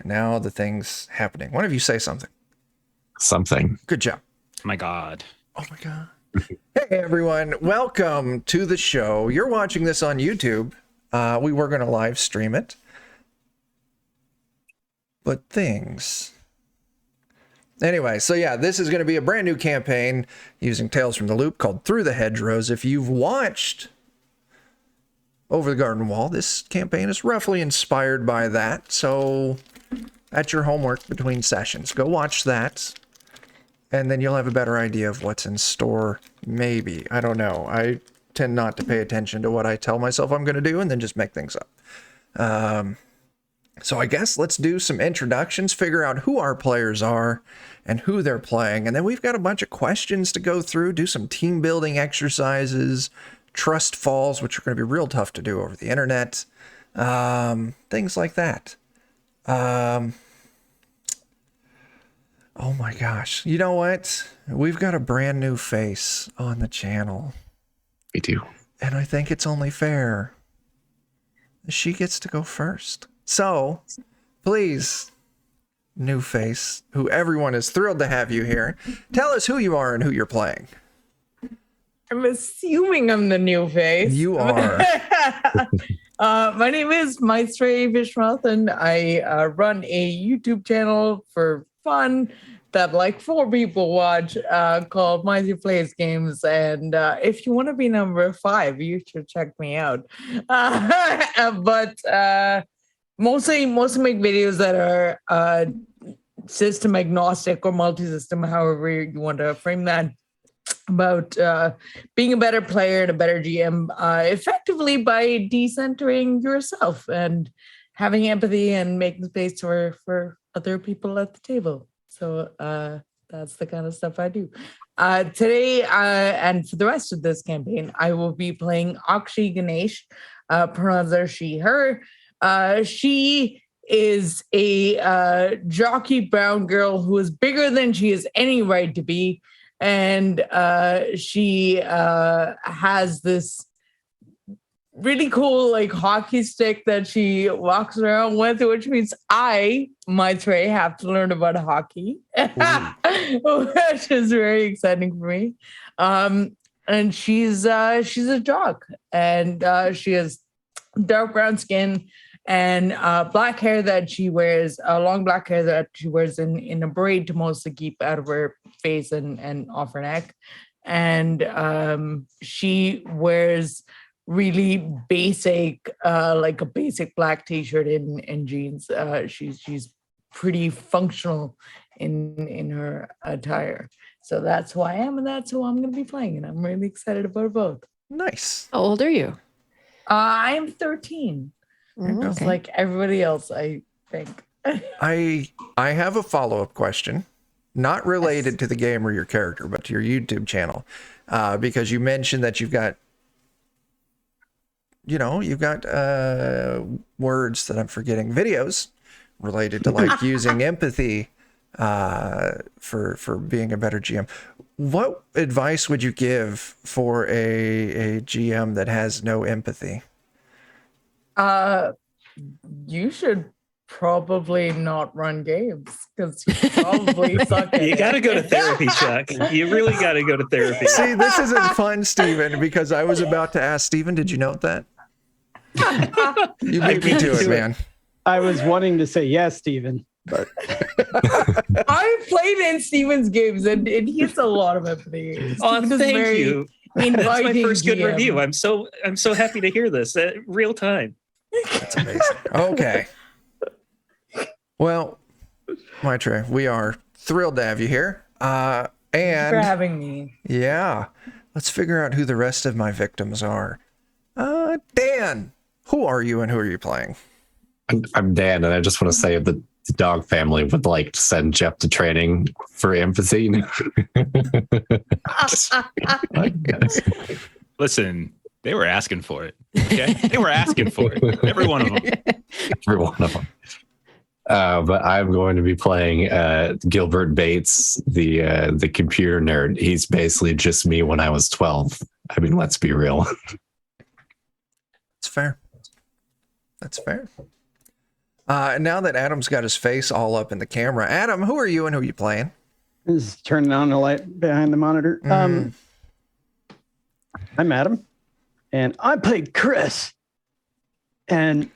now the thing's happening. One of you say something. Something. Good job. My God. Oh my God. Hey everyone, welcome to the show. You're watching this on YouTube. We were going to live stream it. But things. Anyway, so yeah, this is going to be a brand new campaign using Tales from the Loop called Through the Hedgerows. If you've watched Over the Garden Wall, this campaign is roughly inspired by that. So that's your homework between sessions. Go watch that. And then you'll have a better idea of what's in store, maybe. I don't know. I tend not to pay attention to what I tell myself I'm going to do and then just make things up. So I guess let's do some introductions, figure out who our players are and who they're playing. And then we've got a bunch of questions to go through, do some team building exercises, trust falls, which are going to be real tough to do over the internet. Things like that. Oh my gosh. You know what? We've got a brand new face on the channel. We do. And I think it's only fair. She gets to go first. So, please, new face, who everyone is thrilled to have you here, tell us who you are and who you're playing. I'm assuming I'm the new face. You are. My name is Maitreyi, and I run a YouTube channel for fun that like 4 people watch called Maitreyi Plays Games. And if you want to be number 5, you should check me out. But mostly make videos that are system agnostic or multi-system, however you want to frame that, about being a better player and a better GM effectively by decentering yourself and having empathy and making space for other people at the table. So that's the kind of stuff I do. Today and for the rest of this campaign, I will be playing Aakshi Ganesh, pronouns are she, her. She is a jockey brown girl who is bigger than she has any right to be. And she has this really cool like hockey stick that she walks around with, which means I, Maitreyi, have to learn about hockey, which is very exciting for me. And she's a jock, and she has dark brown skin and black hair that she wears, long black hair that she wears in a braid to mostly keep out of her face and off her neck. And she wears really basic, like a basic black t-shirt and jeans. She's pretty functional in her attire. So that's who I am, and that's who I'm going to be playing. And I'm really excited about both. Nice. How old are you? I'm 13. Just like everybody else, I think. I have a follow-up question, not related to the game or your character, but to your YouTube channel, because you mentioned that you've got words that I'm forgetting, videos related to like using empathy for being a better GM. What advice would you give for a GM that has no empathy? You should probably not run games because you probably suck at You got to go to therapy, Chuck. You really got to go to therapy. See, this isn't fun, Steven, because I was about to ask Steven, did you note that? You beat me to it, man. I was wanting to say yes, Steven, but I played in Steven's games and he has a lot of empathy. Oh, Steven is thank very you. That's my inviting first good GM. review. I'm so happy to hear this real time. That's amazing. Okay. Well, Maitreyi, we are thrilled to have you here. Thanks And for having me. yeah, let's figure out who the rest of my victims are. Dan, who are you and who are you playing? I'm Dan, and I just want to say that the dog family would like to send Jeff to training for empathy. Listen, they were asking for it. Okay, they were asking for it. Every one of them. Every one of them. But I'm going to be playing Gilbert Bates, the computer nerd. He's basically just me when I was 12. I mean, let's be real. That's fair. That's fair. Now that Adam's got his face all up in the camera, Adam, who are you and who are you playing? This is turning on the light behind the monitor. I'm Adam, and I played Chris. And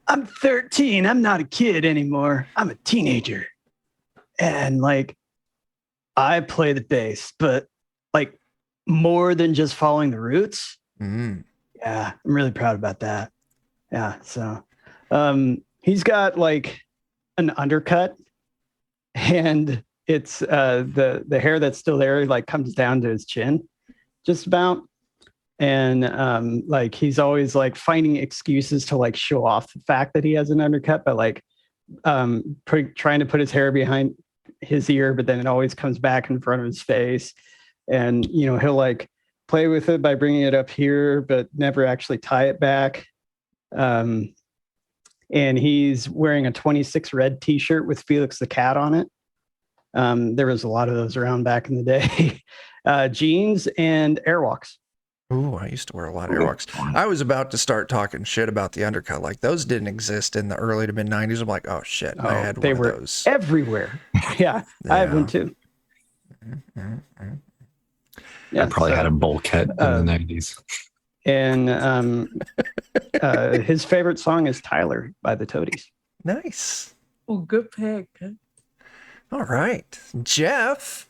I'm 13. I'm not a kid anymore. I'm a teenager. And like, I play the bass, but like more than just following the roots. Yeah, I'm really proud about that. Yeah. So he's got like an undercut, and it's the hair that's still there like comes down to his chin just about. And like he's always like finding excuses to like show off the fact that he has an undercut, but like trying to put his hair behind his ear, but then it always comes back in front of his face. And you know, he'll like play with it by bringing it up here, but never actually tie it back. And he's wearing a 26 red t-shirt with Felix the cat on it. There was a lot of those around back in the day. Jeans and airwalks. Ooh, I used to wear a lot of airwalks. I was about to start talking shit about the undercut. Like those didn't exist in the early to mid 90s. I'm like, oh shit, I had one of those. Everywhere. Yeah, I had one too. Yeah, I probably had a bowl cut in the 90s. And his favorite song is Tyler by the Toadies. Nice. Oh, good pick. All right. Jeff.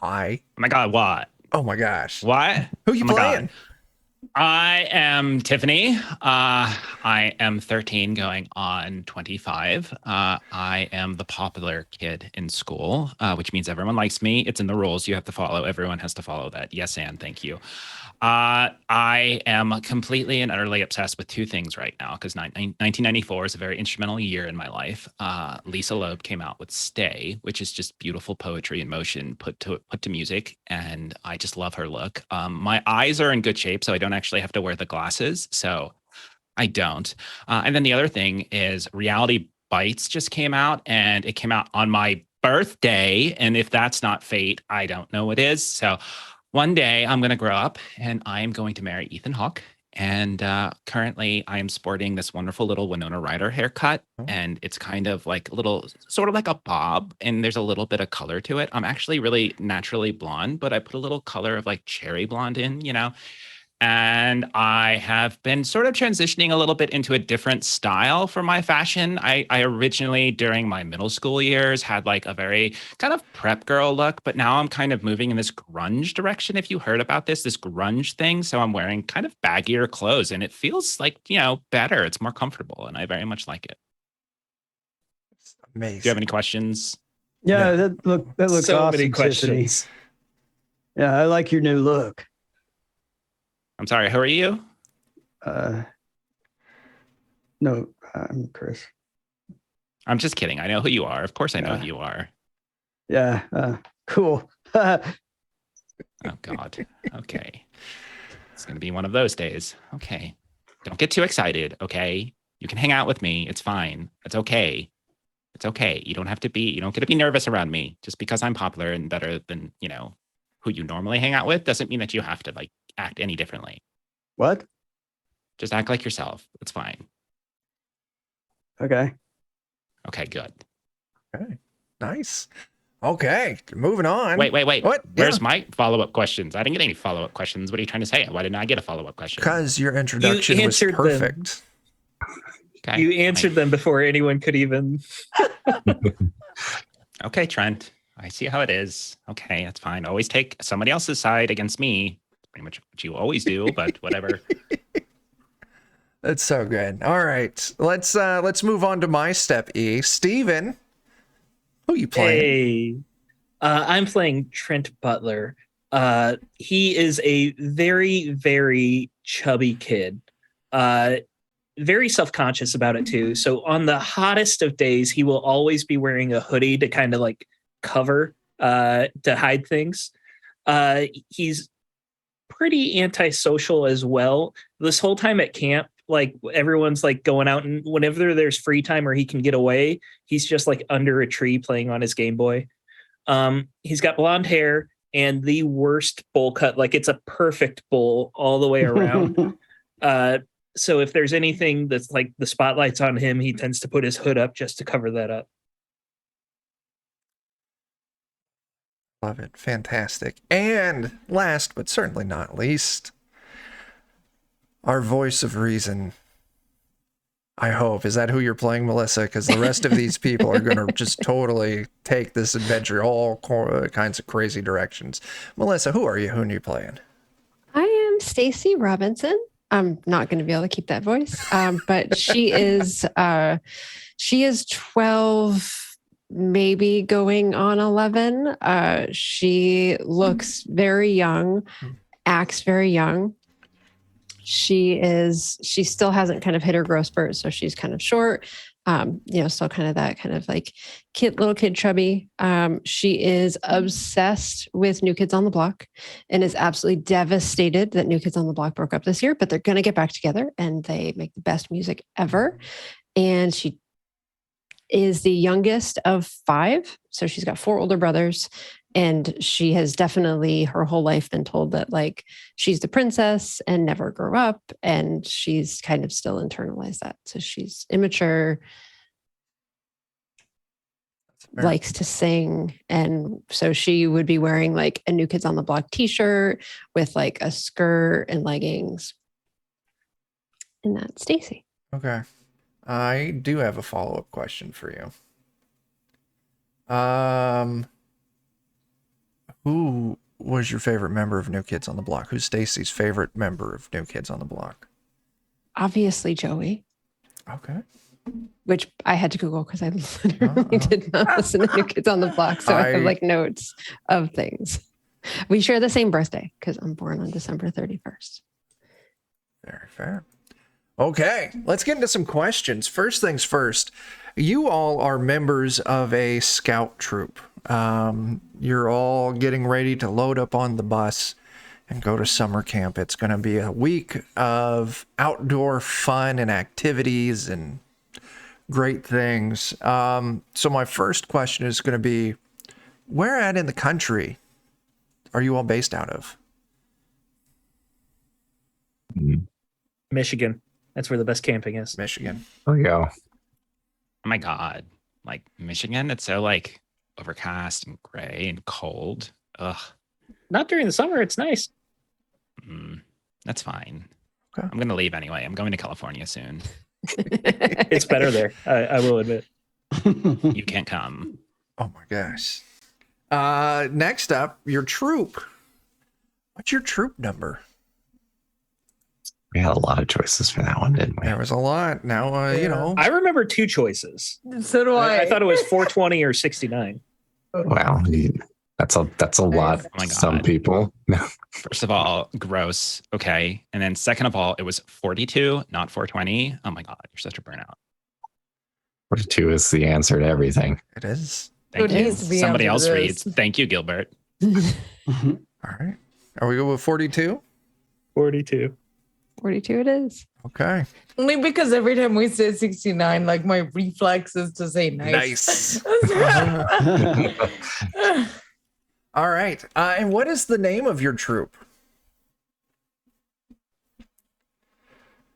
Hi. Oh my God, what? Oh my gosh. What? Who you playing? I am Tiffany. I am 13 going on 25. I am the popular kid in school, which means everyone likes me. It's in the rules. You have to follow. Everyone has to follow that. Yes, and thank you. I am completely and utterly obsessed with two things right now because 1994 is a very instrumental year in my life. Lisa Loeb came out with Stay, which is just beautiful poetry in motion put to music, and I just love her look. My eyes are in good shape, so I don't actually have to wear the glasses, so I don't. And then the other thing is Reality Bites just came out, and it came out on my birthday, and if that's not fate, I don't know what is. So one day I'm going to grow up and I am going to marry Ethan Hawke. And currently I am sporting this wonderful little Winona Ryder haircut. And it's kind of like a little, sort of like a bob. And there's a little bit of color to it. I'm actually really naturally blonde, but I put a little color of like cherry blonde in, you know. And I have been sort of transitioning a little bit into a different style for my fashion. I originally, during my middle school years, had like a very kind of prep girl look, but now I'm kind of moving in this grunge direction. If you heard about this grunge thing. So I'm wearing kind of baggier clothes and it feels like, you know, better. It's more comfortable and I very much like it. Amazing. Do you have any questions? Yeah, that looks so awesome. many questions. Tiffany. Yeah, I like your new look. I'm sorry, who are you? No, I'm Chris. I'm just kidding. I know who you are. Of course I know who you are. Yeah, cool. Oh, God. Okay. It's going to be one of those days. Okay. Don't get too excited, okay? You can hang out with me. It's fine. It's okay. It's okay. You don't get to be nervous around me. Just because I'm popular and better than, you know, who you normally hang out with doesn't mean that you have to, like, act any differently. What? Just act like yourself. It's fine. Okay. Okay, good. Okay. Nice. Okay. Moving on. Wait. What? Where's my follow-up questions? I didn't get any follow-up questions. What are you trying to say? Why didn't I get a follow-up question? Because your introduction was answered them. perfect. Okay. You answered them before anyone could even. Okay, Trent. I see how it is. Okay, that's fine. Always take somebody else's side against me. Pretty much what you always do, but whatever. That's so good. All right. Let's move on to my step E. Steven, who you playing? Hey, I'm playing Trent Butler. He is a very, very chubby kid. Very self-conscious about it too. So on the hottest of days, he will always be wearing a hoodie to kind of like cover, to hide things. He's pretty antisocial as well. This whole time at camp, like everyone's like going out, and whenever there's free time or he can get away, he's just like under a tree playing on his Game Boy. He's got blonde hair and the worst bowl cut. Like it's a perfect bowl all the way around. So if there's anything that's like the spotlight's on him, he tends to put his hood up just to cover that up. Love it. Fantastic. And last but certainly not least, our voice of reason. I hope. Is that who you're playing, Melissa? Because the rest of these people are going to just totally take this adventure all kinds of crazy directions. Melissa, who are you? Who are you playing? I am Stacy Robinson. I'm not going to be able to keep that voice, but she is 12, maybe going on 11. She looks very young, acts very young. She still hasn't kind of hit her growth spurt, so she's kind of short, still kind of that kind of like little kid chubby. She is obsessed with New Kids on the Block and is absolutely devastated that New Kids on the Block broke up this year, but they're going to get back together and they make the best music ever. And she is the youngest of 5. So she's got 4 older brothers. And she has definitely her whole life been told that like she's the princess and never grew up. And she's kind of still internalized that. So she's immature, likes to sing. And so she would be wearing like a New Kids on the Block t-shirt with like a skirt and leggings. And that's Stacy. Okay. I do have a follow-up question for you. Who was your favorite member of New Kids on the Block? Who's Stacy's favorite member of New Kids on the Block? Obviously Joey. Okay. Which I had to Google because I literally did not listen to New Kids on the Block. So I have like notes of things. We share the same birthday because I'm born on December 31st. Very fair. Okay, let's get into some questions. First things first, you all are members of a scout troop. You're all getting ready to load up on the bus and go to summer camp. It's going to be a week of outdoor fun and activities and great things. So my first question is going to be, where at in the country are you all based out of? Michigan. That's where the best camping is. Michigan. Oh, yeah. Oh my God. Like Michigan, it's so like overcast and gray and cold. Ugh. Not during the summer. It's nice. That's fine. Okay. I'm going to leave anyway. I'm going to California soon. It's better there. I will admit. You can't come. Oh my gosh. Next up, your troop. What's your troop number? We had a lot of choices for that one, didn't we? There was a lot. Now, I remember 2 choices. So do I. I thought it was 420 or 69. Wow, that's a lot. Oh my God. Some people. First of all, gross. Okay. And then second of all, it was 42, not 420. Oh my God. You're such a burnout. 42 is the answer to everything. it is. Thank It you. needs to be Somebody answered else to reads. this. Thank you, Gilbert. All right. Are we go with 42? 42. 42 it is. Okay. Only because every time we say 69, like my reflex is to say nice. All right. And what is the name of your troop?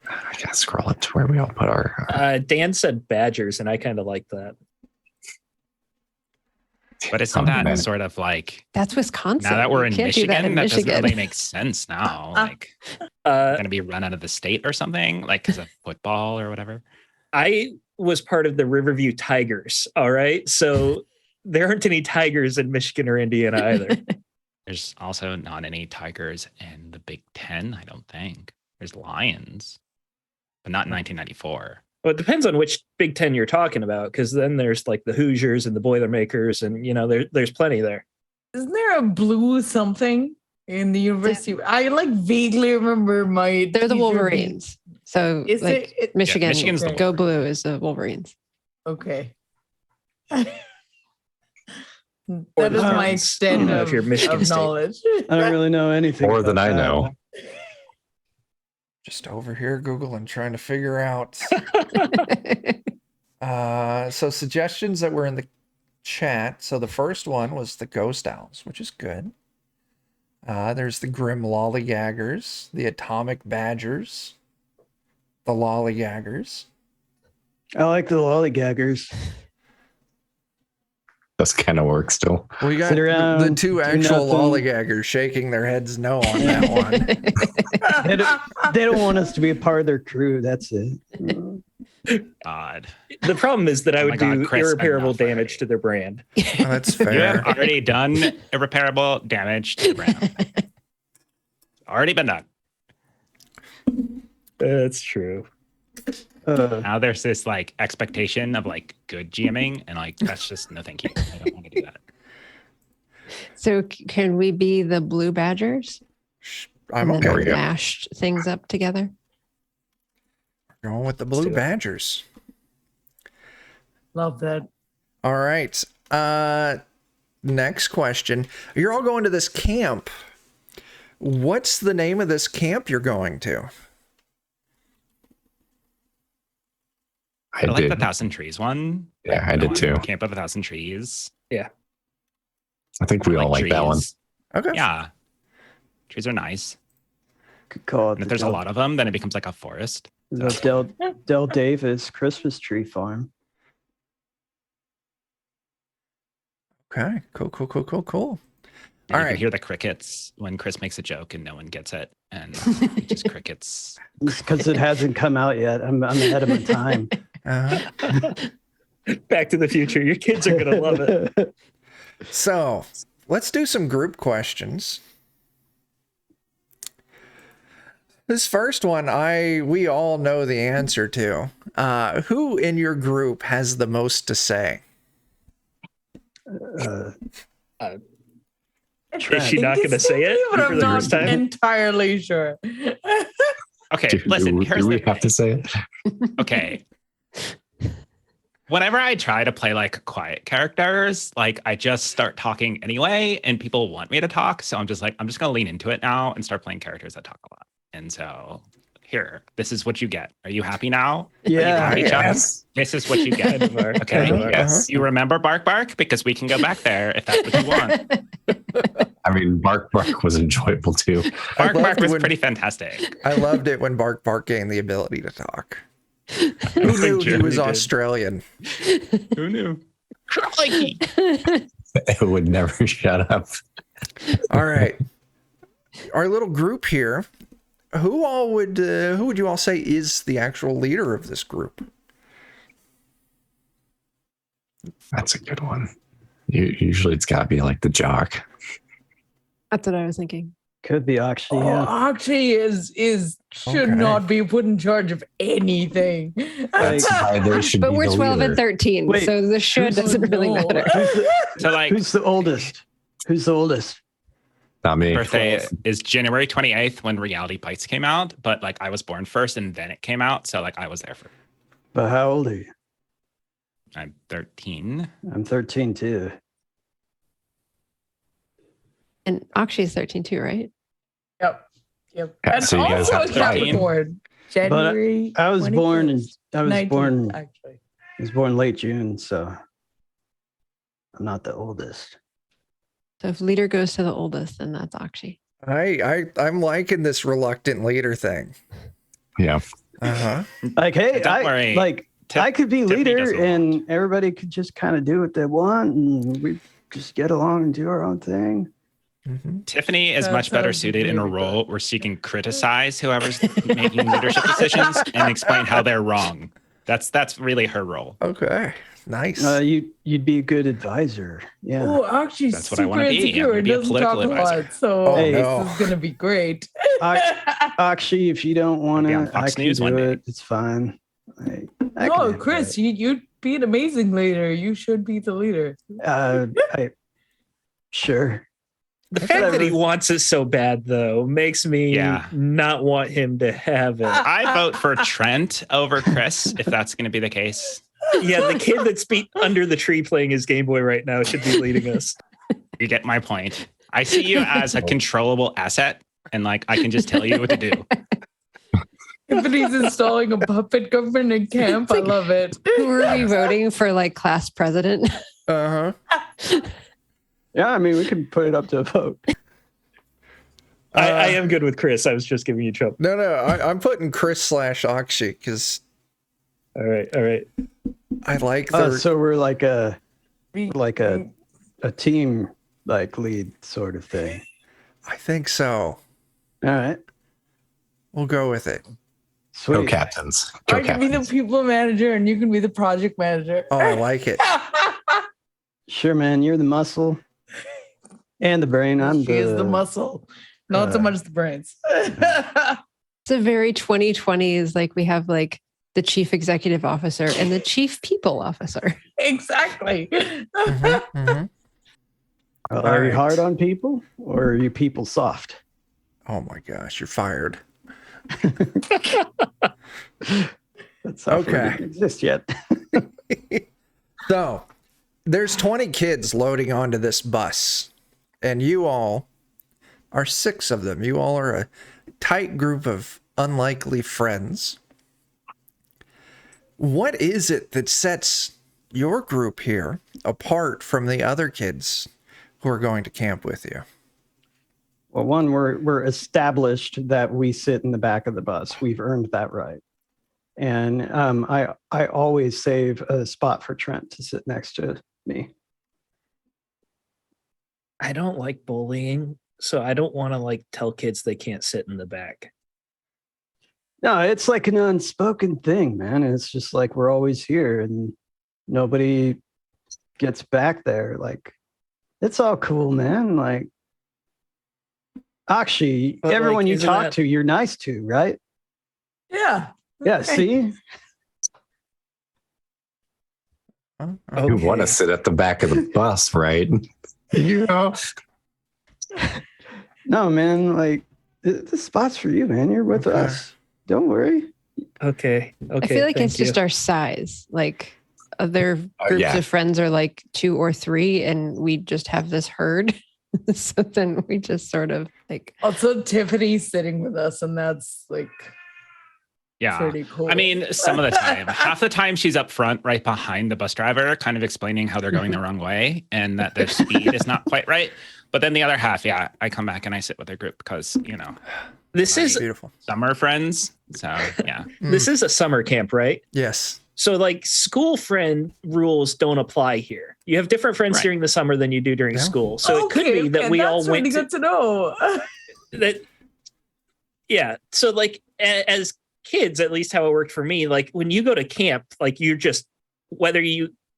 I gotta scroll up to where we all put our. Dan said Badgers, and I kind of like that. But isn't that sort of like, That's Wisconsin. now that we're in You can't do Michigan, that in that doesn't Michigan. really make sense now. Like, going to be run out of the state or something, like because of football or whatever. I was part of the Riverview Tigers. All right. So there aren't any Tigers in Michigan or Indiana either. There's also not any Tigers in the Big Ten, I don't think. There's Lions, but not in 1994. Well, it depends on which Big Ten you're talking about, because then there's like the Hoosiers and the Boilermakers, and there's plenty there. Isn't there a blue something in the university? I like vaguely remember my. They're the teacher Wolverines. So Is like it- Michigan, Yeah, Michigan's the Go Blue is the Wolverines. Okay. Or That the is my Browns, extent if you're Michigan of State. knowledge. I don't really know anything. More than about I that. know. Just over here Googling, trying to figure out. So suggestions that were in the chat. So the first one was the Ghost Owls, which is good. There's the Grim Lollygaggers, the Atomic Badgers, the lollygaggers. I like the lollygaggers. Does kind of work still. We got Sit around, the two do actual nothing. lollygaggers shaking their heads no on that one. They don't want us to be a part of their crew. That's it. God. The problem is that I Oh my would God, do Chris, irreparable enough damage already. to their brand. Oh, that's You have fair. already done irreparable damage to the brand. Already been done. That's true. Now there's this like expectation of like good GMing, and like that's just no thank you. I don't want to do that. So can we be the blue badgers? I'm And then okay. we go. mashed things up together. Going with the blue badgers. Love that. All right. Next question. You're all going to this camp. What's the name of this camp you're going to? I I like did. the Thousand Trees one. Yeah, I did too. Camp of a Thousand Trees. I think we all like that one. trees. Okay. Yeah. Trees are nice. Could call it And if there's a lot of them, then it becomes like a forest. the Del Davis Christmas tree farm. Okay. Cool. And All you can right. hear the crickets when Chris makes a joke and no one gets it. And just crickets. Because it hasn't come out yet. I'm ahead of my time. Uh-huh. Back to the Future. Your kids are gonna love it. So let's do some group questions. This first one, we all know the answer to. Who in your group has the most to say? Is she not going to say it But for I'm the not first time? entirely sure. Okay, Do, listen, do, here's do we the have to say it? okay. Whenever I try to play like quiet characters, like I just start talking anyway, and people want me to talk. So I'm just gonna lean into it now and start playing characters that talk a lot. And so here, this is what you get. Are you happy now? Yeah. Are you happy, Chuck? Yes. This is what you get. Okay. Uh-huh, Yes. You remember Bark Bark? Because we can go back there if that's what you want. I mean, Bark was enjoyable too. Bark loved Bark was when- pretty fantastic. I loved it when Bark Bark gained the ability to talk. Who knew he Jeremy was did. Australian? Who knew? Crikey. It would never shut up. All right. Our little group here. Who would you all say is the actual leader of this group? That's a good one. Usually it's got to be like the Jock. That's what I was thinking. Could be Aakshi. Oh, Yeah. Aakshi is should Okay. not be put in charge of anything. That's why they should But be we're the 12 leader. and 13, Wait, so the should who's- doesn't really No. matter. So like Who's the oldest? Who's the oldest? Not me. birthday is January 28th when Reality Bites came out, but like I was born first and then it came out, so like I was there for. But how old are you? I'm 13. I'm 13 too. And Aakshi is 13 too, right? Yep. Yeah, And so you guys also have to fight. Capricorn. January. I was born in 21st, I was 19th, born actually. I was born late June, so I'm not the oldest. So if leader goes to the oldest, then that's Aakshi. I'm liking this reluctant leader thing. Yeah. Uh-huh. Like, hey, Don't worry. I could be Tiffany leader doesn't and want. everybody could just kind of do what they want and we just get along and do our own thing. Mhm. Tiffany is That much better sounds suited in a really role where she can criticize whoever's making leadership decisions and explain how they're wrong. That's really her role. Okay. Nice. You'd be a good advisor. Yeah. Oh, Akshi's That's what I super wanna be. I'm insecure gonna and be a doesn't talk political a lot. advisor. So Oh, Hey, no. this is gonna be great. Aakshi, if you don't want Be on to, Fox I can News do one day. it. It's fine. I can No, handle Chris, it. you'd be an amazing leader. You should be the leader. Sure. The fact that he wants it so bad, though, makes me Yeah. not want him to have it. I vote for Trent over Chris if that's going to be the case. Yeah, the kid that's under the tree playing his Game Boy right now should be leading us. You get my point. I see you as a controllable asset, and like I can just tell you what to do. Tiffany's installing a puppet government in camp. I love it. Who are we voting for, like class president? Uh-huh. Yeah, I mean, we can put it up to a vote. I am good with Chris. I was just giving you trouble. No, I'm putting Chris / Aakshi because All right. I like their. So we're like a team like lead sort of thing. I think so. All right. We'll go with it. Sweet. Co-captains. I can be the Co-captains. people manager and you can be the project manager. Oh, I like it. Sure, man. You're the muscle and the brain. She is the muscle, not so much the brains. It's a very 2020s, like we have like the chief executive officer and the chief people officer. Exactly. Are you Alright. hard on people or are you people soft? Oh my gosh, you're fired. That software Okay. didn't exist yet. So there's 20 kids loading onto this bus, and you all are 6 of them. You all are a tight group of unlikely friends. What is it that sets your group here apart from the other kids who are going to camp with you? Well, one, we're established that we sit in the back of the bus. We've earned that right. And I always save a spot for Trent to sit next to me. I don't like bullying, so I don't want to like tell kids they can't sit in the back. No, it's like an unspoken thing, man. It's just like we're always here and nobody gets back there. Like, it's all cool, man. Like, Aakshi, But, everyone like, you isn't talk that- to, you're nice to, right? Yeah. Yeah, see? Oh, You want to sit at the back of the bus, right? You know. No, man, like, this spot's for you, man. You're with Okay. us. Don't worry. Okay. I feel like it's thank just you. our size. Like other groups yeah. of friends are like 2 or 3, and we just have this herd. So then we just sort of like, Also, Tiffany's sitting with us, and that's like Yeah. pretty cool. I mean, some of the time. Half the time she's up front, right behind the bus driver, kind of explaining how they're going the wrong way and that their speed is not quite right. But then the other half, yeah, I come back and I sit with their group because, This is beautiful. summer friends. So, yeah. this is a summer camp, right? Yes. So like school friend rules don't apply here. You have different friends Right. during the summer than you do during Yeah. school. So it could be that we all that's went really to good to know. that. Yeah. So like as kids, at least how it worked for me, like when you go to camp, like you're just,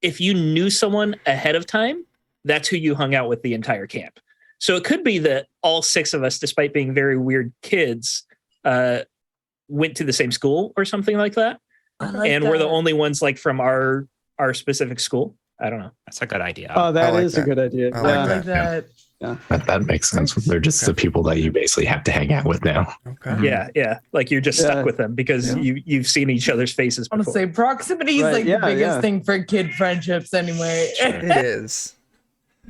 if you knew someone ahead of time, that's who you hung out with the entire camp. So it could be that all 6 of us, despite being very weird kids, went to the same school or something like that. And we're the only ones like from our specific school. I don't know. That's a good idea. Oh, that like is that. a good idea. I like Yeah. like that. That makes sense. They're just the people that you basically have to hang out with now. Okay. Yeah. Like you're just Yeah. stuck with them because you've seen each other's faces I want to before. say proximity is Right, like yeah, the biggest yeah. thing for kid friendships anyway. It is.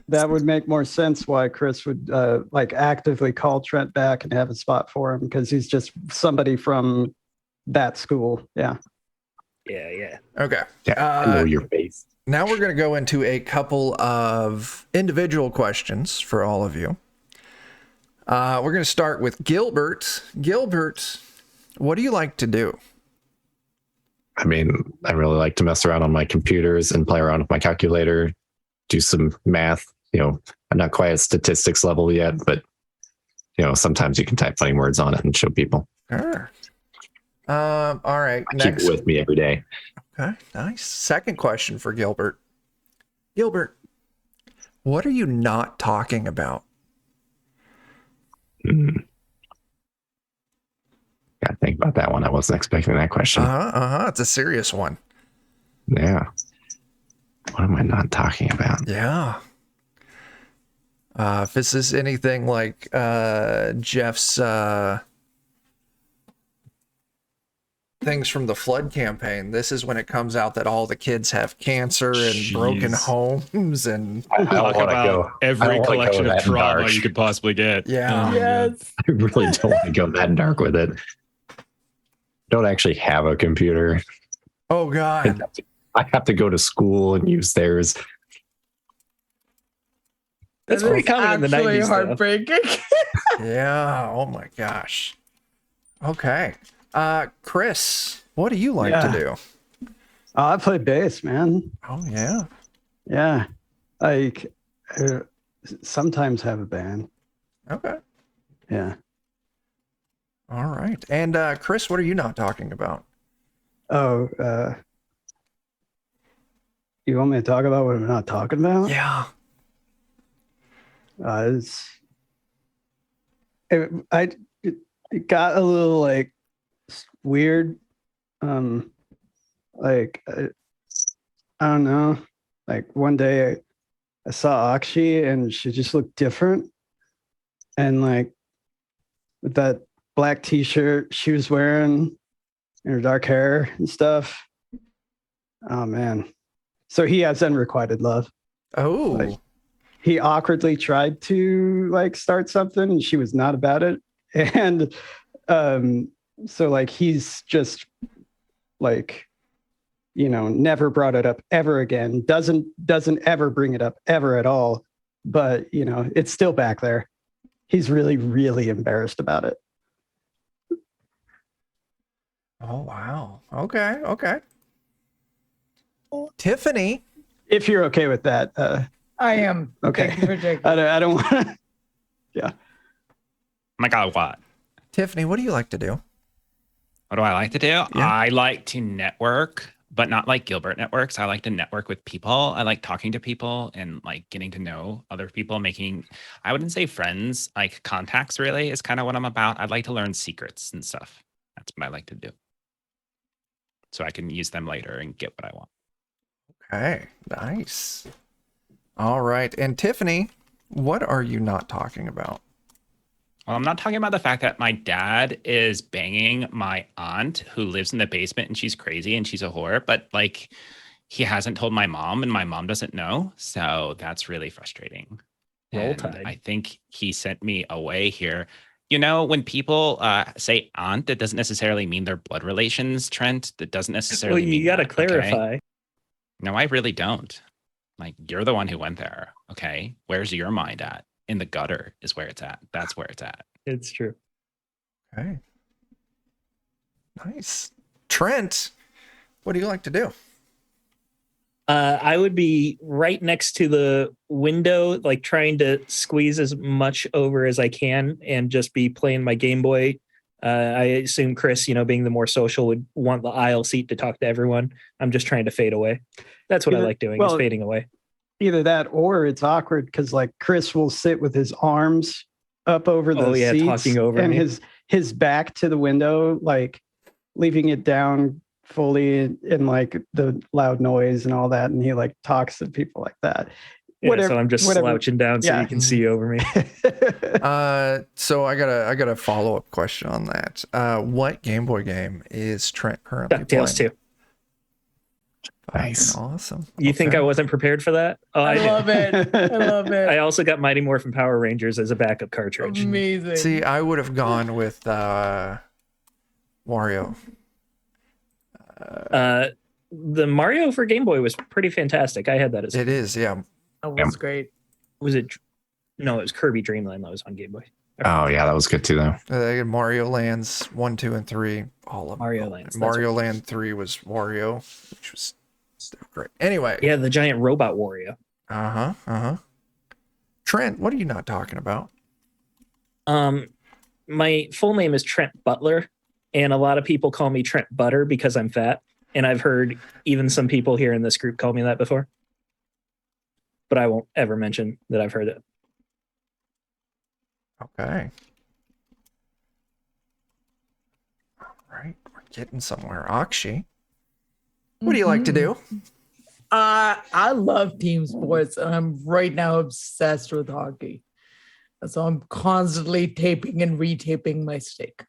That would make more sense why Chris would like actively call Trent back and have a spot for him because he's just somebody from that school. Yeah. Yeah. Okay. Yeah, I know your face. Now we're going to go into a couple of individual questions for all of you. We're going to start with Gilbert. Gilbert, what do you like to do? I mean, I really like to mess around on my computers and play around with my calculator, do some math. I'm not quite at statistics level yet, but sometimes you can type funny words on it and show people. Sure. All right. I keep it with me every day. Okay, nice. Second question for Gilbert. Gilbert, what are you not talking about? Gotta think about that one. I wasn't expecting that question. It's a serious one. Yeah. What am I not talking about? Yeah. If this is anything like Jeff's things from the flood campaign, this is when it comes out that all the kids have cancer and broken homes and I don't Talk want to about go. I every don't wanna collection go of that trauma dark. you could possibly get. Yeah. Oh my God. Yes. I really don't want to go that dark with it. Don't actually have a computer. oh god. I have to go to school and use theirs. That's That pretty is common in the actually 90s. Though. heartbreaking. Yeah. Oh my gosh. Okay. Chris, what do you like to Yeah. do? Oh, I play bass, man. Oh yeah. Yeah. Like, sometimes have a band. Okay. Yeah. All right. And Chris, what are you not talking about? Oh, you want me to talk about what I'm not talking about? Yeah. It got a little like weird. Like I don't know. Like one day I saw Aakshi and she just looked different, and like with that black T-shirt she was wearing and her dark hair and stuff. Oh man! So he has unrequited love. Oh. Like, he awkwardly tried to like start something and she was not about it, and so like he's just like, you know, never brought it up ever again, doesn't ever bring it up ever at all, but you know it's still back there. He's really embarrassed about it. Oh wow. Okay. Okay. Tiffany. If you're okay with that. I am. Okay. Thank you for taking. I don't want to. Yeah. My God, what? Tiffany, what do you like to do? What do I like to do? I like to network, but not like Gilbert networks. I like to network with people. I like talking to people and like getting to know other people, making, I wouldn't say friends, like contacts really is kind of what I'm about. I'd like to learn secrets and stuff. That's what I like to do. So I can use them later and get what I want. Okay. Nice. All right. And Tiffany, what are you not talking about? Well, I'm not talking about the fact that my dad is banging my aunt who lives in the basement and she's crazy and she's a whore, but like he hasn't told my mom and my mom doesn't know. So that's really frustrating. Roll And Tide. I think he sent me away here. You know, when people say aunt, that doesn't necessarily mean they're blood relations, Trent. That doesn't Well, necessarily mean you got to that, okay? clarify. No, I really don't. Like, you're the one who went there, okay? Where's your mind at? In the gutter is where it's at. That's where it's at. It's true. Okay. Nice. Trent, what do you like to do? I would be right next to the window, like trying to squeeze as much over as I can and just be playing my Game Boy. I assume Chris, you know, being the more social, would want the aisle seat to talk to everyone. I'm just trying to fade away. That's what I like doing, is fading away. Either that or it's awkward because like Chris will sit with his arms up over the seats talking over and me. his back to the window, like leaving it down fully in like the loud noise and all that, and he like talks to people like that. Yeah, so I'm just slouching down so Yeah. you can see over me. So I got a follow-up question on that. What Game Boy game is Trent currently DuckTales playing? 2. Nice. Awesome. You think I wasn't prepared for that? Oh, I love it. I love it. I also got Mighty Morphin Power Rangers as a backup cartridge. Amazing. See, I would have gone with Wario. The Mario for Game Boy was pretty fantastic. I had that as It is, yeah. That was great. was it? No, it was Kirby Dream Land that was on Game Boy. Oh yeah, that was good too though. Mario Lands 1, 2, and 3. All of them. Mario Lands, that's Mario Land 3 was Wario, which was still great. Anyway. Yeah, the giant robot Wario. Trent, what are you not talking about? My full name is Trent Butler, and a lot of people call me Trent Butter because I'm fat. And I've heard even some people here in this group call me that before. But I won't ever mention that I've heard it. Okay. All right, we're getting somewhere. Aakshi, what do you like to do? I love team sports, and I'm right now obsessed with hockey. So I'm constantly taping and retaping my stick.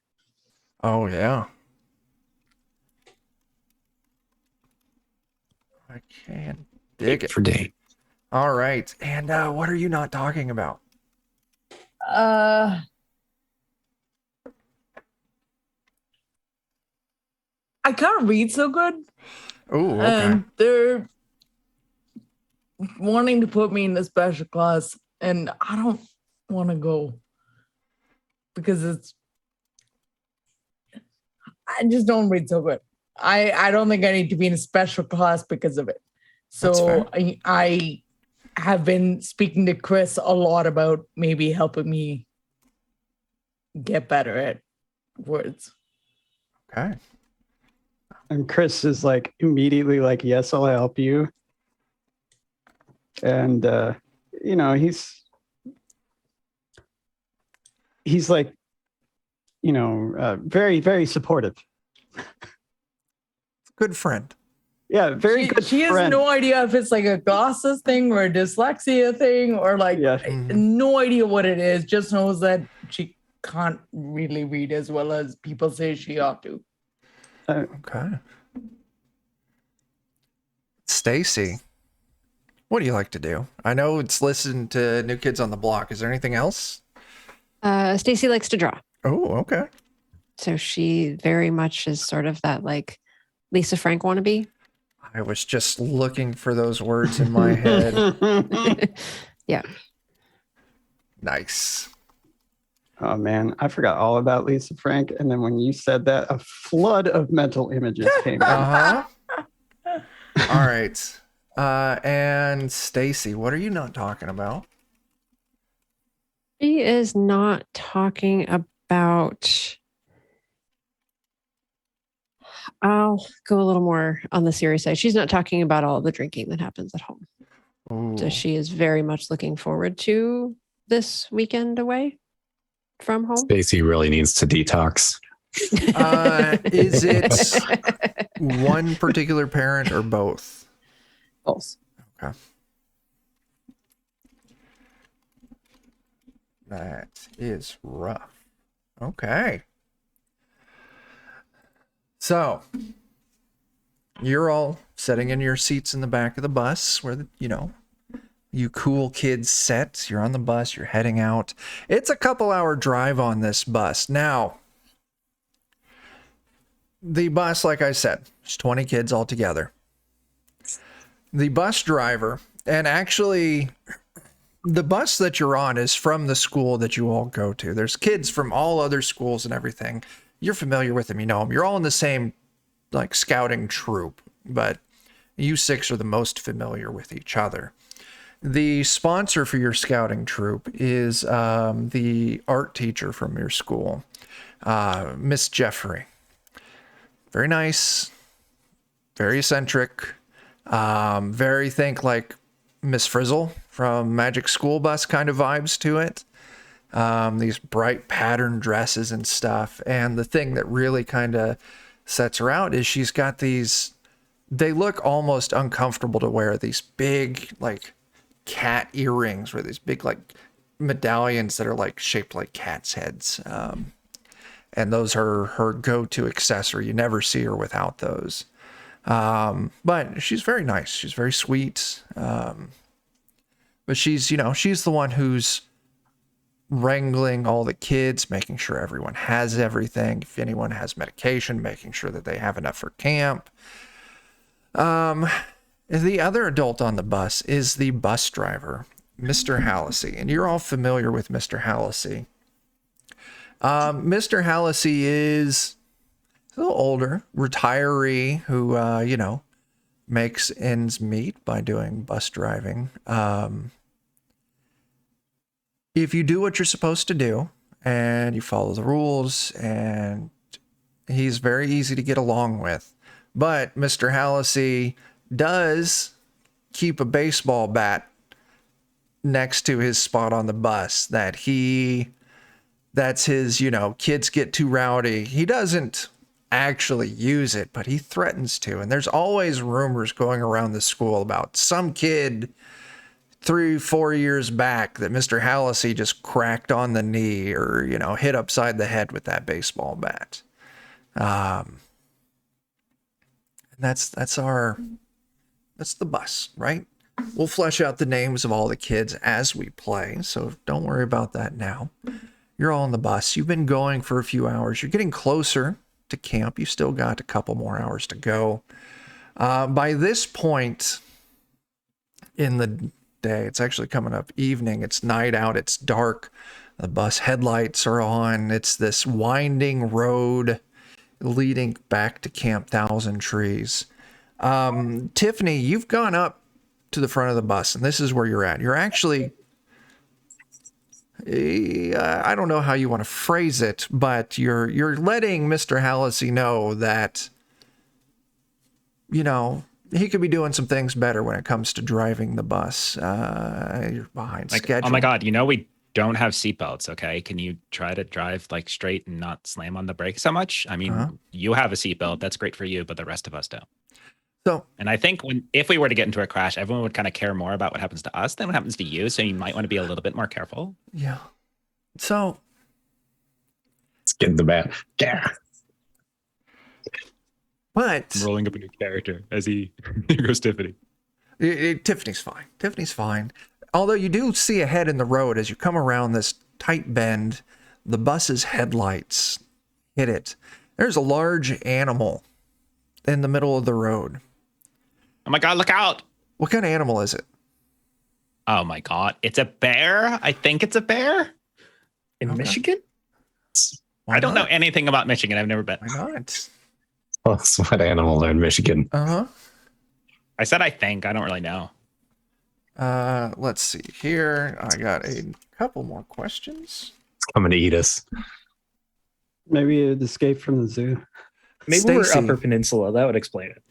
Oh, yeah. I can't dig it. For date. All right. And what are you not talking about? I can't read so good. Oh, okay. And they're wanting to put me in a special class, and I don't want to go. because I just don't read so good. I don't think I need to be in a special class because of it. That's So fair. I have been speaking to Chris a lot about maybe helping me get better at words. Okay. And Chris is like immediately like, yes, I'll help you. And you know, he's like, you know, very, very supportive. Good friend. Yeah, very good She has friend. no idea if it's like a glasses thing or a dyslexia thing or like Yeah. no idea what it is. Just knows that she can't really read as well as people say she ought to. Okay. Stacy, what do you like to do? I know it's listen to New Kids on the Block. Is there anything else? Stacy likes to draw. Oh, okay. So she very much is sort of that like Lisa Frank wannabe. I was just looking for those words in my head. Yeah. Nice. Oh man, I forgot all about Lisa Frank. And then when you said that, a flood of mental images came in. Uh-huh. All right. And Stacy, what are you not talking about? She is not talking about. I'll go a little more on the serious side. She's not talking about all the drinking that happens at home. Ooh. So she is very much looking forward to this weekend away from home. Stacy really needs to detox. Is it one particular parent or both? Both. Okay. That is rough. Okay. So, you're all sitting in your seats in the back of the bus where, you cool kids sit. You're on the bus. You're heading out. It's a couple-hour drive on this bus. Now, the bus, like I said, there's 20 kids altogether. The bus driver, and actually, the bus that you're on is from the school that you all go to. There's kids from all other schools and everything. You're familiar with them, you know them. You're all in the same, like, scouting troop, but you six are the most familiar with each other. The sponsor for your scouting troop is the art teacher from your school, Miss Jeffrey. Very nice, very eccentric, very think like Miss Frizzle from Magic School Bus kind of vibes to it. These bright pattern dresses and stuff. And the thing that really kind of sets her out is she's got these, they look almost uncomfortable to wear, these big like cat earrings with these big like medallions that are like shaped like cats' heads. And those are her go-to accessory. You never see her without those. But she's very nice. She's very sweet. But she's the one who's wrangling all the kids, making sure everyone has everything. If anyone has medication, making sure that they have enough for camp. The other adult on the bus is the bus driver, Mr. Hallisey. And you're all familiar with Mr. Hallisey. Mr. Hallisey is a little older, retiree who, makes ends meet by doing bus driving. If you do what you're supposed to do and you follow the rules, and he's very easy to get along with. But Mr. Hallisey does keep a baseball bat next to his spot on the bus that's his, kids get too rowdy. He doesn't actually use it, but he threatens to. And there's always rumors going around the school about some kid 3-4 years back that Mr. Hallisey just cracked on the knee or, hit upside the head with that baseball bat. And that's the bus, right? We'll flesh out the names of all the kids as we play, so don't worry about that now. You're all on the bus. You've been going for a few hours. You're getting closer to camp. You still got a couple more hours to go. By this point in the day, it's actually coming up evening. It's night out. It's dark. The bus headlights are on. It's this winding road leading back to Camp Thousand Trees. Tiffany, you've gone up to the front of the bus, and this is where you're at. You're actually, I don't know how you want to phrase it, but you're letting Mr. Hallisey know that, you know, he could be doing some things better when it comes to driving the bus. You're behind schedule. Oh my God, we don't have seatbelts, okay? Can you try to drive like straight and not slam on the brakes so much? I mean, you have a seatbelt. That's great for you, but the rest of us don't. So, and I think if we were to get into a crash, everyone would kind of care more about what happens to us than what happens to you. So you might want to be a little bit more careful. Yeah. So let's get in the back. Yeah. But I'm rolling up a new character as here goes Tiffany. Tiffany's fine. Tiffany's fine. Although you do see ahead in the road as you come around this tight bend, the bus's headlights hit it. There's a large animal in the middle of the road. Oh my God, look out. What kind of animal is it? Oh my God. It's a bear. I think it's a bear. In Michigan? Why I don't not? know anything about Michigan. I've never been. Why not? Oh, what animal in Michigan? Uh-huh. I said I think. I don't really know. Let's see here. I got a couple more questions. It's coming to eat us. Maybe it escaped from the zoo. Maybe we're Stacy. Upper Peninsula. That would explain it.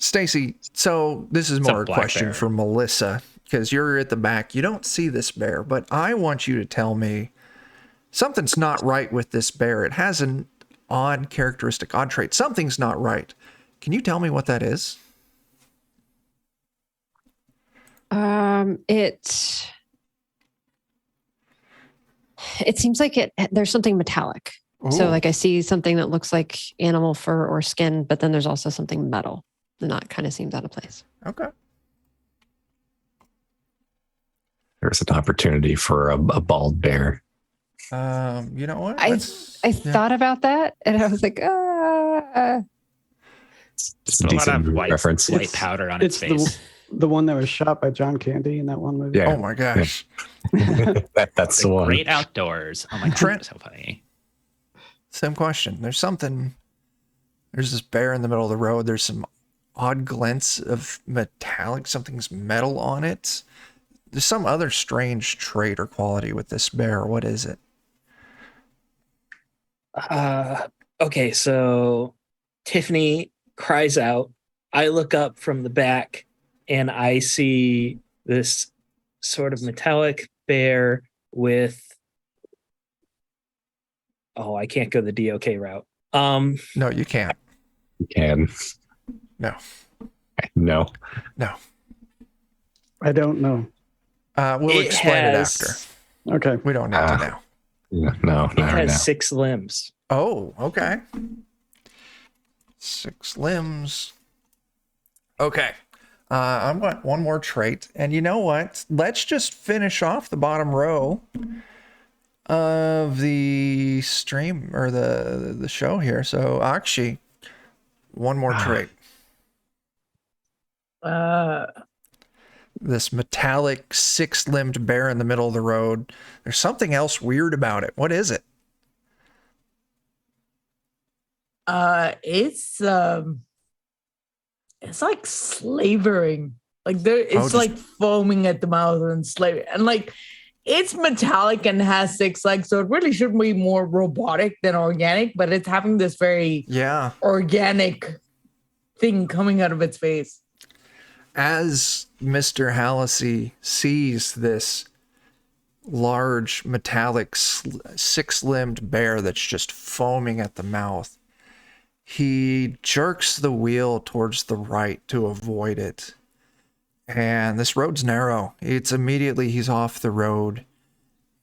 Stacy, so this is It's a more a black question bear. for Melissa, because you're at the back. You don't see this bear, but I want you to tell me something's not right with this bear. It has an odd characteristic, odd trait. Something's not right. Can you tell me what that is? It seems like there's something metallic. So Ooh. like I see something that looks like animal fur or skin, but then there's also something metal. And that kind of seems out of place. Okay. There's an opportunity for a bald bear. You know what? I Yeah. thought about that and I was like, Just a A lot decent of movie white reference. powder on its It's face. the one that was shot by John Candy in that one movie. Yeah. Oh my gosh. That's the one. Great outdoors. Oh my God, Trent. that's so funny. Same question. There's this bear in the middle of the road. There's some odd glints of metallic. Something's metal on it. There's some other strange trait or quality with this bear. What is it? Okay, so Tiffany cries out. I look up from the back and I see this sort of metallic bear with I can't go the DOK route. No, you can't. You can. No. No. No. I don't know. We'll explain it has- after. Okay. We don't need to now. No, It not right has now. 6 limbs. Oh, okay. 6 limbs. Okay. I want one more trait. And you know what? Let's just finish off the bottom row of the stream or the show here. So, Aakshi, one more trait. This metallic 6-limbed bear in the middle of the road. There's something else weird about it. What is it? It's like slavering. Like it's just- like foaming at the mouth and slavering. And like it's metallic and has 6 legs, so it really should be more robotic than organic, but it's having this very Yeah. organic thing coming out of its face. As Mr. Hallisey sees this large metallic 6-limbed bear that's just foaming at the mouth, he jerks the wheel towards the right to avoid it. And this road's narrow. He's off the road.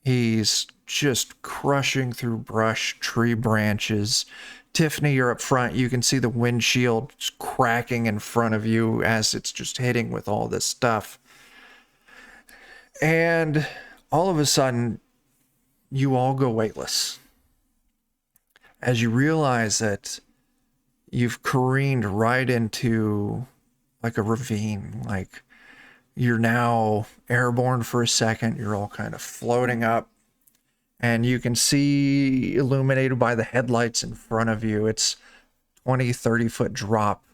He's just crushing through brush, tree branches. Tiffany, you're up front. You can see the windshield cracking in front of you as it's just hitting with all this stuff. And all of a sudden, you all go weightless. As you realize that you've careened right into like a ravine. Like you're now airborne for a second. You're all kind of floating up. and you can see illuminated by the headlights in front of you. It's 20-30 foot drop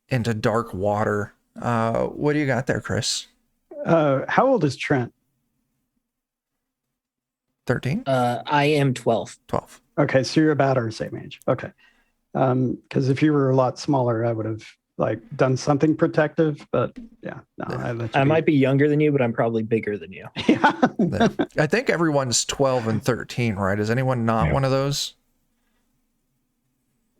into dark water. What do you got there, Chris? How old is Trent? 13? I am 12. 12. Okay, so you're about our same age. Okay. Because if you were a lot smaller, I would have like done something protective, but yeah, no, I might be younger than you, but I'm probably bigger than you. Yeah. I think everyone's 12 and 13, right? Is anyone not one of those?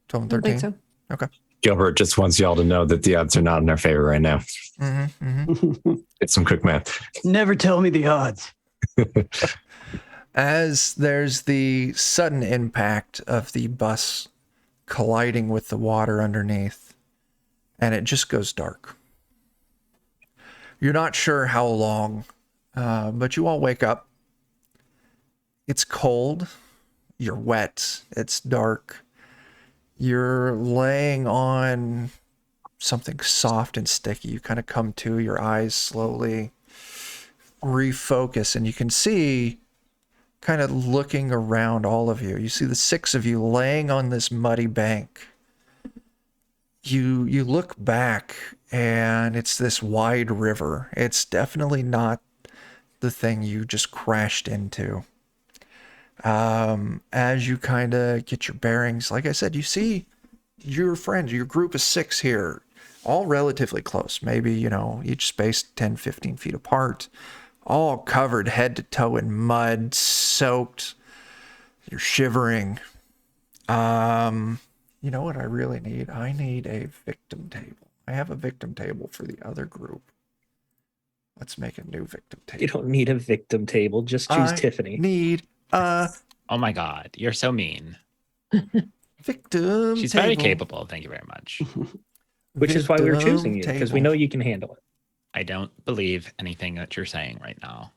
12 and I 13? think so. Okay. Gilbert just wants y'all to know that the odds are not in our favor right now. It's some quick math. Never tell me the odds. As there's the sudden impact of the bus colliding with the water underneath, and it just goes dark. You're not sure how long, but you all wake up. It's cold. You're wet. It's dark. You're laying on something soft and sticky. You kind of come to, your eyes slowly refocus, and you can see, kind of looking around all of you, you see the 6 of you laying on this muddy bank. You look back, and it's this wide river. It's definitely not the thing you just crashed into. As you kind of get your bearings, like I said, you see your friends, your group of 6 here, all relatively close, maybe, each spaced 10, 15 feet apart, all covered head to toe in mud, soaked. You're shivering. You know what I really need? I need a victim table. I have a victim table for the other group. Let's make a new victim table. You don't need a victim table. Just choose Tiffany. Need a Oh my God, you're so mean. victim She's table. very capable. Thank you very much. Which is why we're Victim choosing you, because we table. know you can handle it. I don't believe anything that you're saying right now.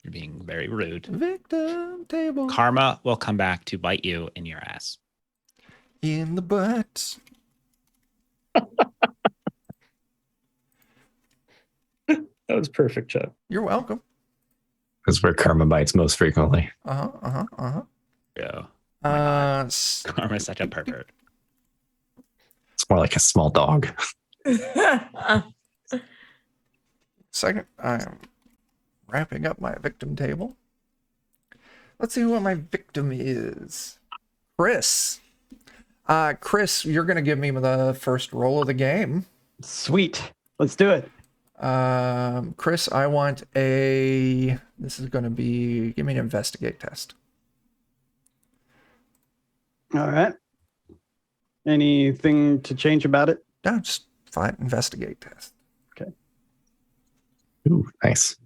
You're being very rude. Victim table. Karma will come back to bite you in your ass. In the butt. That was perfect, Joe. You're welcome. That's where karma bites most frequently. Bro, S- Karma's such a pervert. It's more like a small dog. Second, I am wrapping up my victim table. Let's see who my victim is. Chris. Chris, you're going to give me the first roll of the game. Sweet. Let's do it. Chris, I want this is going to be, give me an investigate test. All right. Anything to change about it? No, just fine, investigate test. Ooh, nice.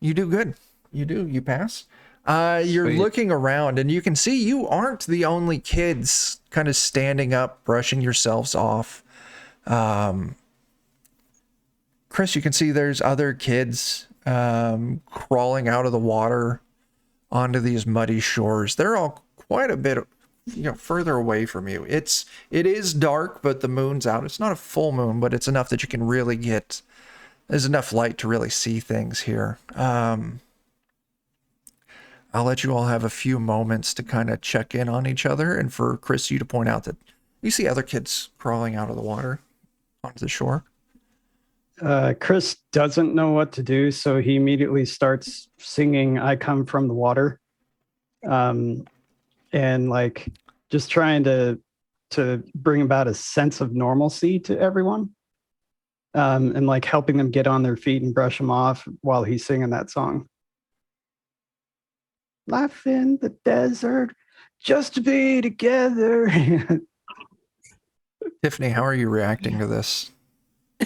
You do good. You pass. You're Sweet. looking around, and you can see you aren't the only kids kind of standing up, brushing yourselves off. Chris, you can see there's other kids crawling out of the water onto these muddy shores. They're all quite a bit, further away from you. It is dark, but the moon's out. It's not a full moon, but it's enough that you can really there's enough light to really see things here. I'll let you all have a few moments to kind of check in on each other, and for Chris, you to point out that you see other kids crawling out of the water onto the shore. Chris doesn't know what to do, so he immediately starts singing "I Come from the Water," and like just trying to bring about a sense of normalcy to everyone, and like helping them get on their feet and brush them off while he's singing that song. Life in the desert, just to be together. Tiffany, how are you reacting to this?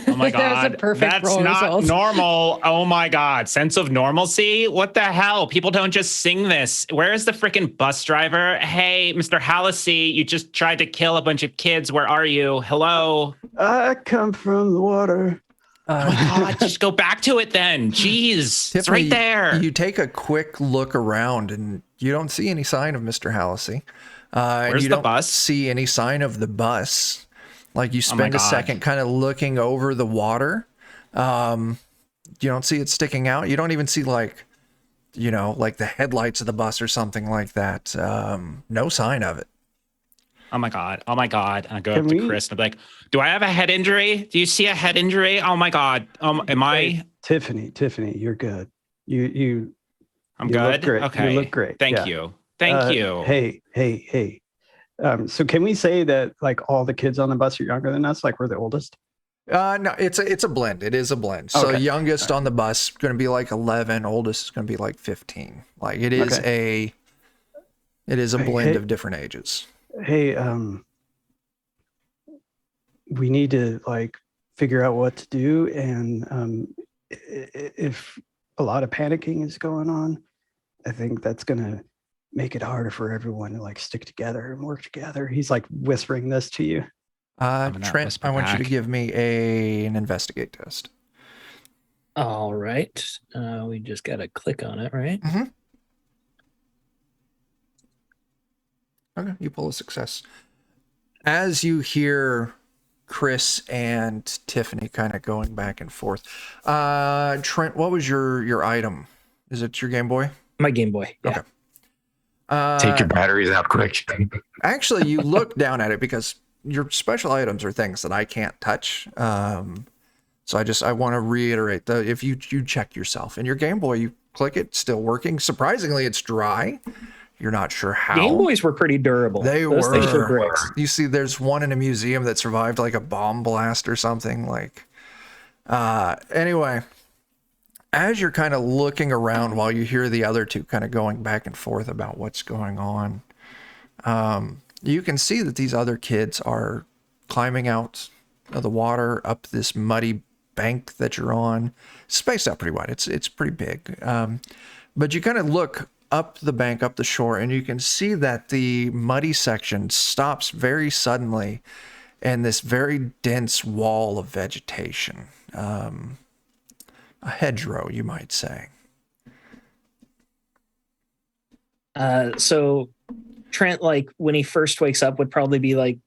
Oh my That was a God. perfect That's roll not result. normal. Oh my God. Sense of normalcy? What the hell? People don't just sing this. Where is the freaking bus driver? Hey, Mr. Hallisey, you just tried to kill a bunch of kids. Where are you? Hello? I come from the water. Oh my God. Just go back to it then. Jeez. It's Tiffany, right there. You take a quick look around, and you don't see any sign of Mr. Hallisey. And Where's you the don't bus? see any sign of the bus. Like, you Oh my spend a God. second kind of looking over the water. You don't see it sticking out. You don't even see like you know, like the headlights of the bus or something like that. No sign of it. Oh my god. Oh my god. And I go Can up to we- Chris and I'm like, do I have a head injury? Do you see a head injury? Oh my god. Am I? Tiffany, you're good. You I'm you look good. great. Okay. You look great. Thank Yeah. you. Thank you. Hey. So can we say that like all the kids on the bus are younger than us? Like we're the oldest? No, it's a blend. It is a blend. So Okay. youngest on the bus going to be like 11, oldest is going to be like 15. Like it is a blend Hey. of different ages. Hey, we need to like figure out what to do, and if a lot of panicking is going on, I think that's gonna make it harder for everyone to like stick together and work together. He's like whispering this to you. gonna Trent, whisper I want you to back. give me an investigate test. All right. We just got to click on it, right? Okay, you pull a success. As you hear Chris and Tiffany kind of going back and forth, Trent, what was your item? Is it your Game Boy? My Game Boy. Yeah. Okay. Take your batteries out quick. Actually, you look down at it because your special items are things that I can't touch. So I want to reiterate that if you check yourself and your Game Boy, you click it, still working. Surprisingly, it's dry. You're not sure how. Game Boys were pretty durable. They Those things were were. great. You see, there's one in a museum that survived like a bomb blast or something. Like, anyway, as you're kind of looking around while you hear the other two kind of going back and forth about what's going on, you can see that these other kids are climbing out of the water up this muddy bank that you're on. Spaced out pretty wide. It's pretty big. But you kind of look up the bank, up the shore, and you can see that the muddy section stops very suddenly in this very dense wall of vegetation. A hedgerow, you might say. So Trent, like when he first wakes up, would probably be like,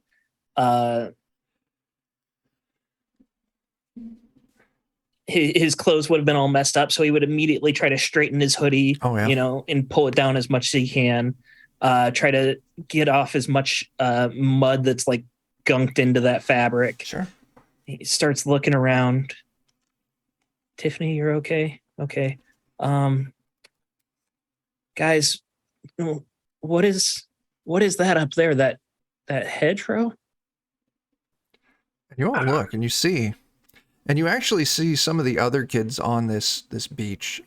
his clothes would have been all messed up, so he would immediately try to straighten his hoodie, Oh, yeah. and pull it down as much as he can. Try to get off as much mud that's like gunked into that fabric. Sure. He starts looking around. Tiffany, you're okay? Okay. Guys, what is that up there? That hedgerow? And you all look and you see, and you actually see some of the other kids on this beach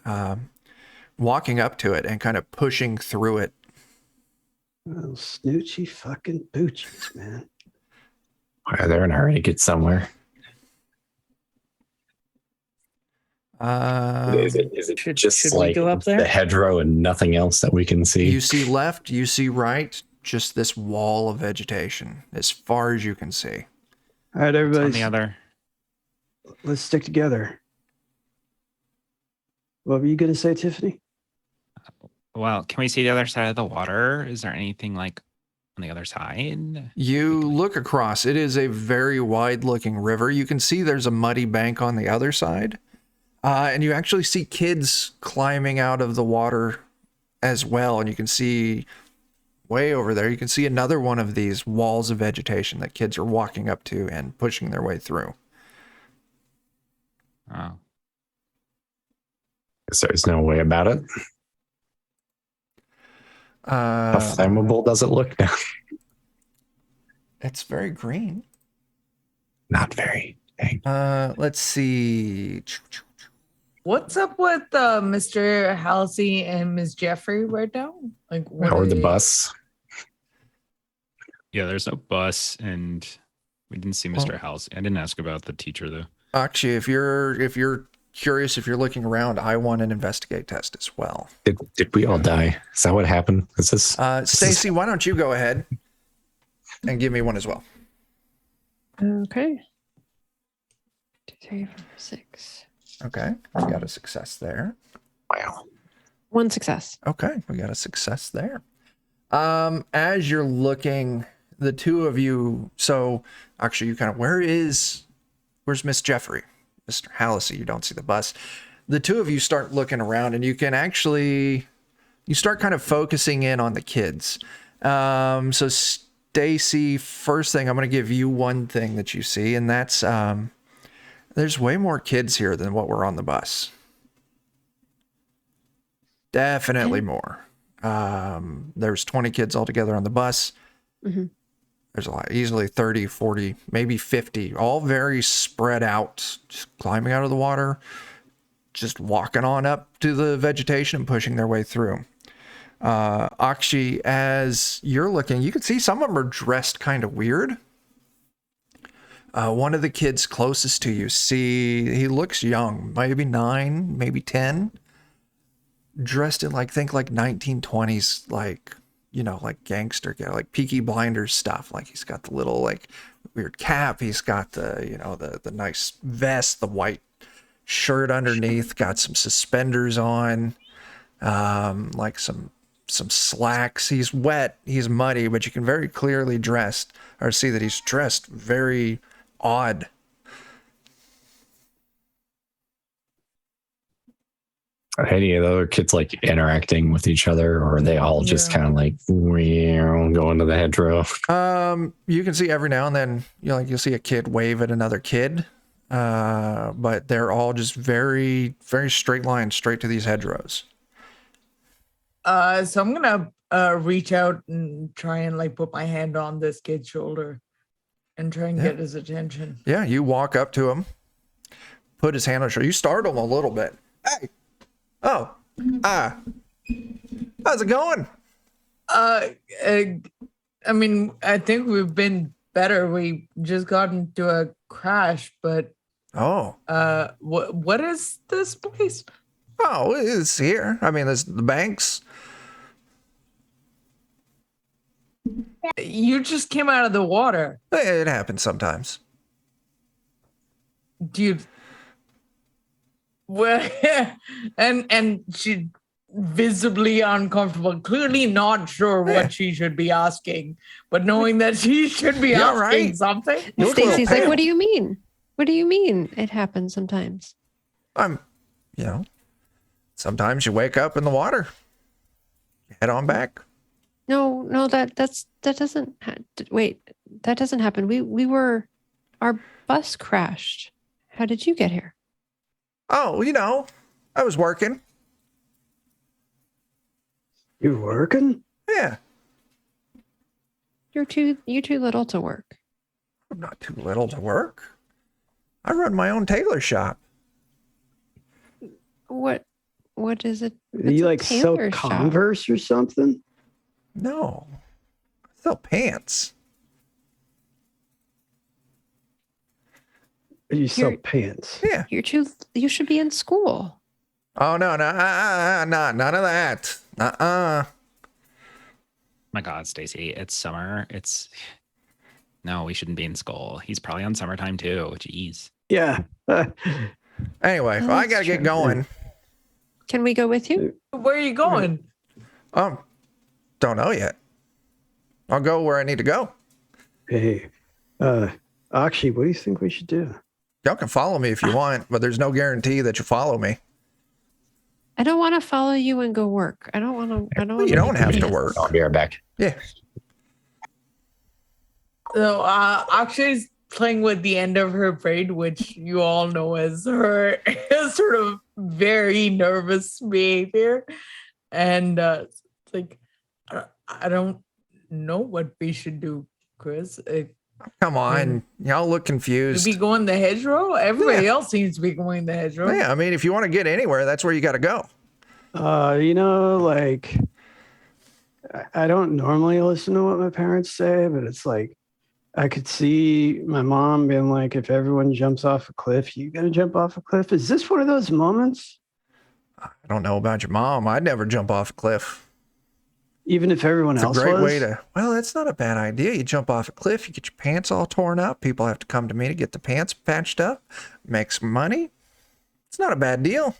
walking up to it and kind of pushing through it. Oh, snoochy fucking boochies, man. Why, they're in a hurry to get somewhere. Is it Should just we like go up there? the hedgerow and nothing else that we can see? You see left, you see right, just this wall of vegetation as far as you can see. All right, It's on everybody, the other. let's stick together. What were you gonna say, Tiffany? Well, can we see the other side of the water? Is there anything like on the other side? You look across. It is a very wide-looking river. You can see there's a muddy bank on the other side. And you actually see kids climbing out of the water as well. And you can see way over there, you can see another one of these walls of vegetation that kids are walking up to and pushing their way through. Oh. So there's no way about it. How flammable does it look now? It's very green. Not very. Dang. Let's see. What's up with Mr. Halsey and Miss Jeffrey right now? Like, what Or are the they- bus. Yeah, there's no bus, and we didn't see Mr. House. I didn't ask about the teacher though. Aakshi, if you're curious, if you're looking around, I want an investigate test as well. Did we all die? Is that what happened? Is this Stacy, why don't you go ahead and give me one as well? Okay. 2, 3, 4, 6. Okay, we got a success there. wow? 1 success. Okay, we got a success there. As you're looking, the two of you, so actually you kind of, where's Miss Jeffrey? Mr. Halsey, you don't see the bus. the two of you start looking around, and you start kind of focusing in on the kids. So Stacy, first thing, I'm going to give you one thing that you see, and that's there's way more kids here than what were on the bus. Definitely more. There's 20 kids altogether on the bus. Mm-hmm. There's a lot, easily 30, 40, maybe 50, all very spread out, just climbing out of the water, just walking on up to the vegetation and pushing their way through. Aakshi, as you're looking, you can see some of them are dressed kind of weird. One of the kids closest to you, he looks young, maybe 9, maybe 10, dressed in like 1920s, like gangster, like Peaky Blinders stuff. Like he's got the little like weird cap. He's got the nice vest, the white shirt underneath, got some suspenders on, like some slacks. He's wet, he's muddy, but you can very clearly see that he's dressed very odd. Are any of the other kids like interacting with each other, or are they all just kind of like going to the hedgerow? You can see every now and then, you'll see a kid wave at another kid, but they're all just very, very straight line, straight to these hedgerows. So I'm gonna reach out and try and like put my hand on this kid's shoulder and try and get his attention. Yeah, you walk up to him, put his hand on your shoulder. You startle him a little bit. Hey, how's it going? I mean, I think we've been better. We just got into a crash, but what is this place? Oh, it's here. I mean, there's the banks. You just came out of the water. It happens sometimes. Dude. Well, and she visibly uncomfortable, clearly not sure what she should be asking, but knowing that she should be asking something. Stacy's like, what do you mean? What do you mean it happens sometimes? Sometimes you wake up in the water. Head on back. No, that doesn't that doesn't happen. Our bus crashed. How did you get here? Oh, I was working. You working? Yeah. You're too little to work. I'm not too little to work. I run my own tailor shop. What is it? You like sell Converse or something? No. I sell pants. You sell pants? Yeah. You should be in school. Oh no, none of that. My God, Stacy, it's summer. No, we shouldn't be in school. He's probably on summertime too. Jeez. Yeah. Anyway, I gotta get going. Can we go with you? Where are you going? Don't know yet. I'll go where I need to go. Hey, Aakshi, what do you think we should do? Y'all can follow me if you want, but there's no guarantee that you follow me. I don't want to follow you and go work. I don't want to. You don't have to work. I'll be right back. Yeah. So Akshi's playing with the end of her braid, which you all know as her sort of very nervous behavior. And it's like, I don't know what we should do, Chris. Come on. Y'all look confused. To be going the hedgerow? Everybody else seems to be going the hedgerow. Yeah, I mean, if you want to get anywhere, that's where you got to go. Like, I don't normally listen to what my parents say, but it's like, I could see my mom being like, if everyone jumps off a cliff, you got to jump off a cliff. Is this one of those moments? I don't know about your mom. I'd never jump off a cliff. Even if everyone else was? It's a great way to, well, that's not a bad idea. You jump off a cliff, you get your pants all torn up. People have to come to me to get the pants patched up. Make some money. It's not a bad deal.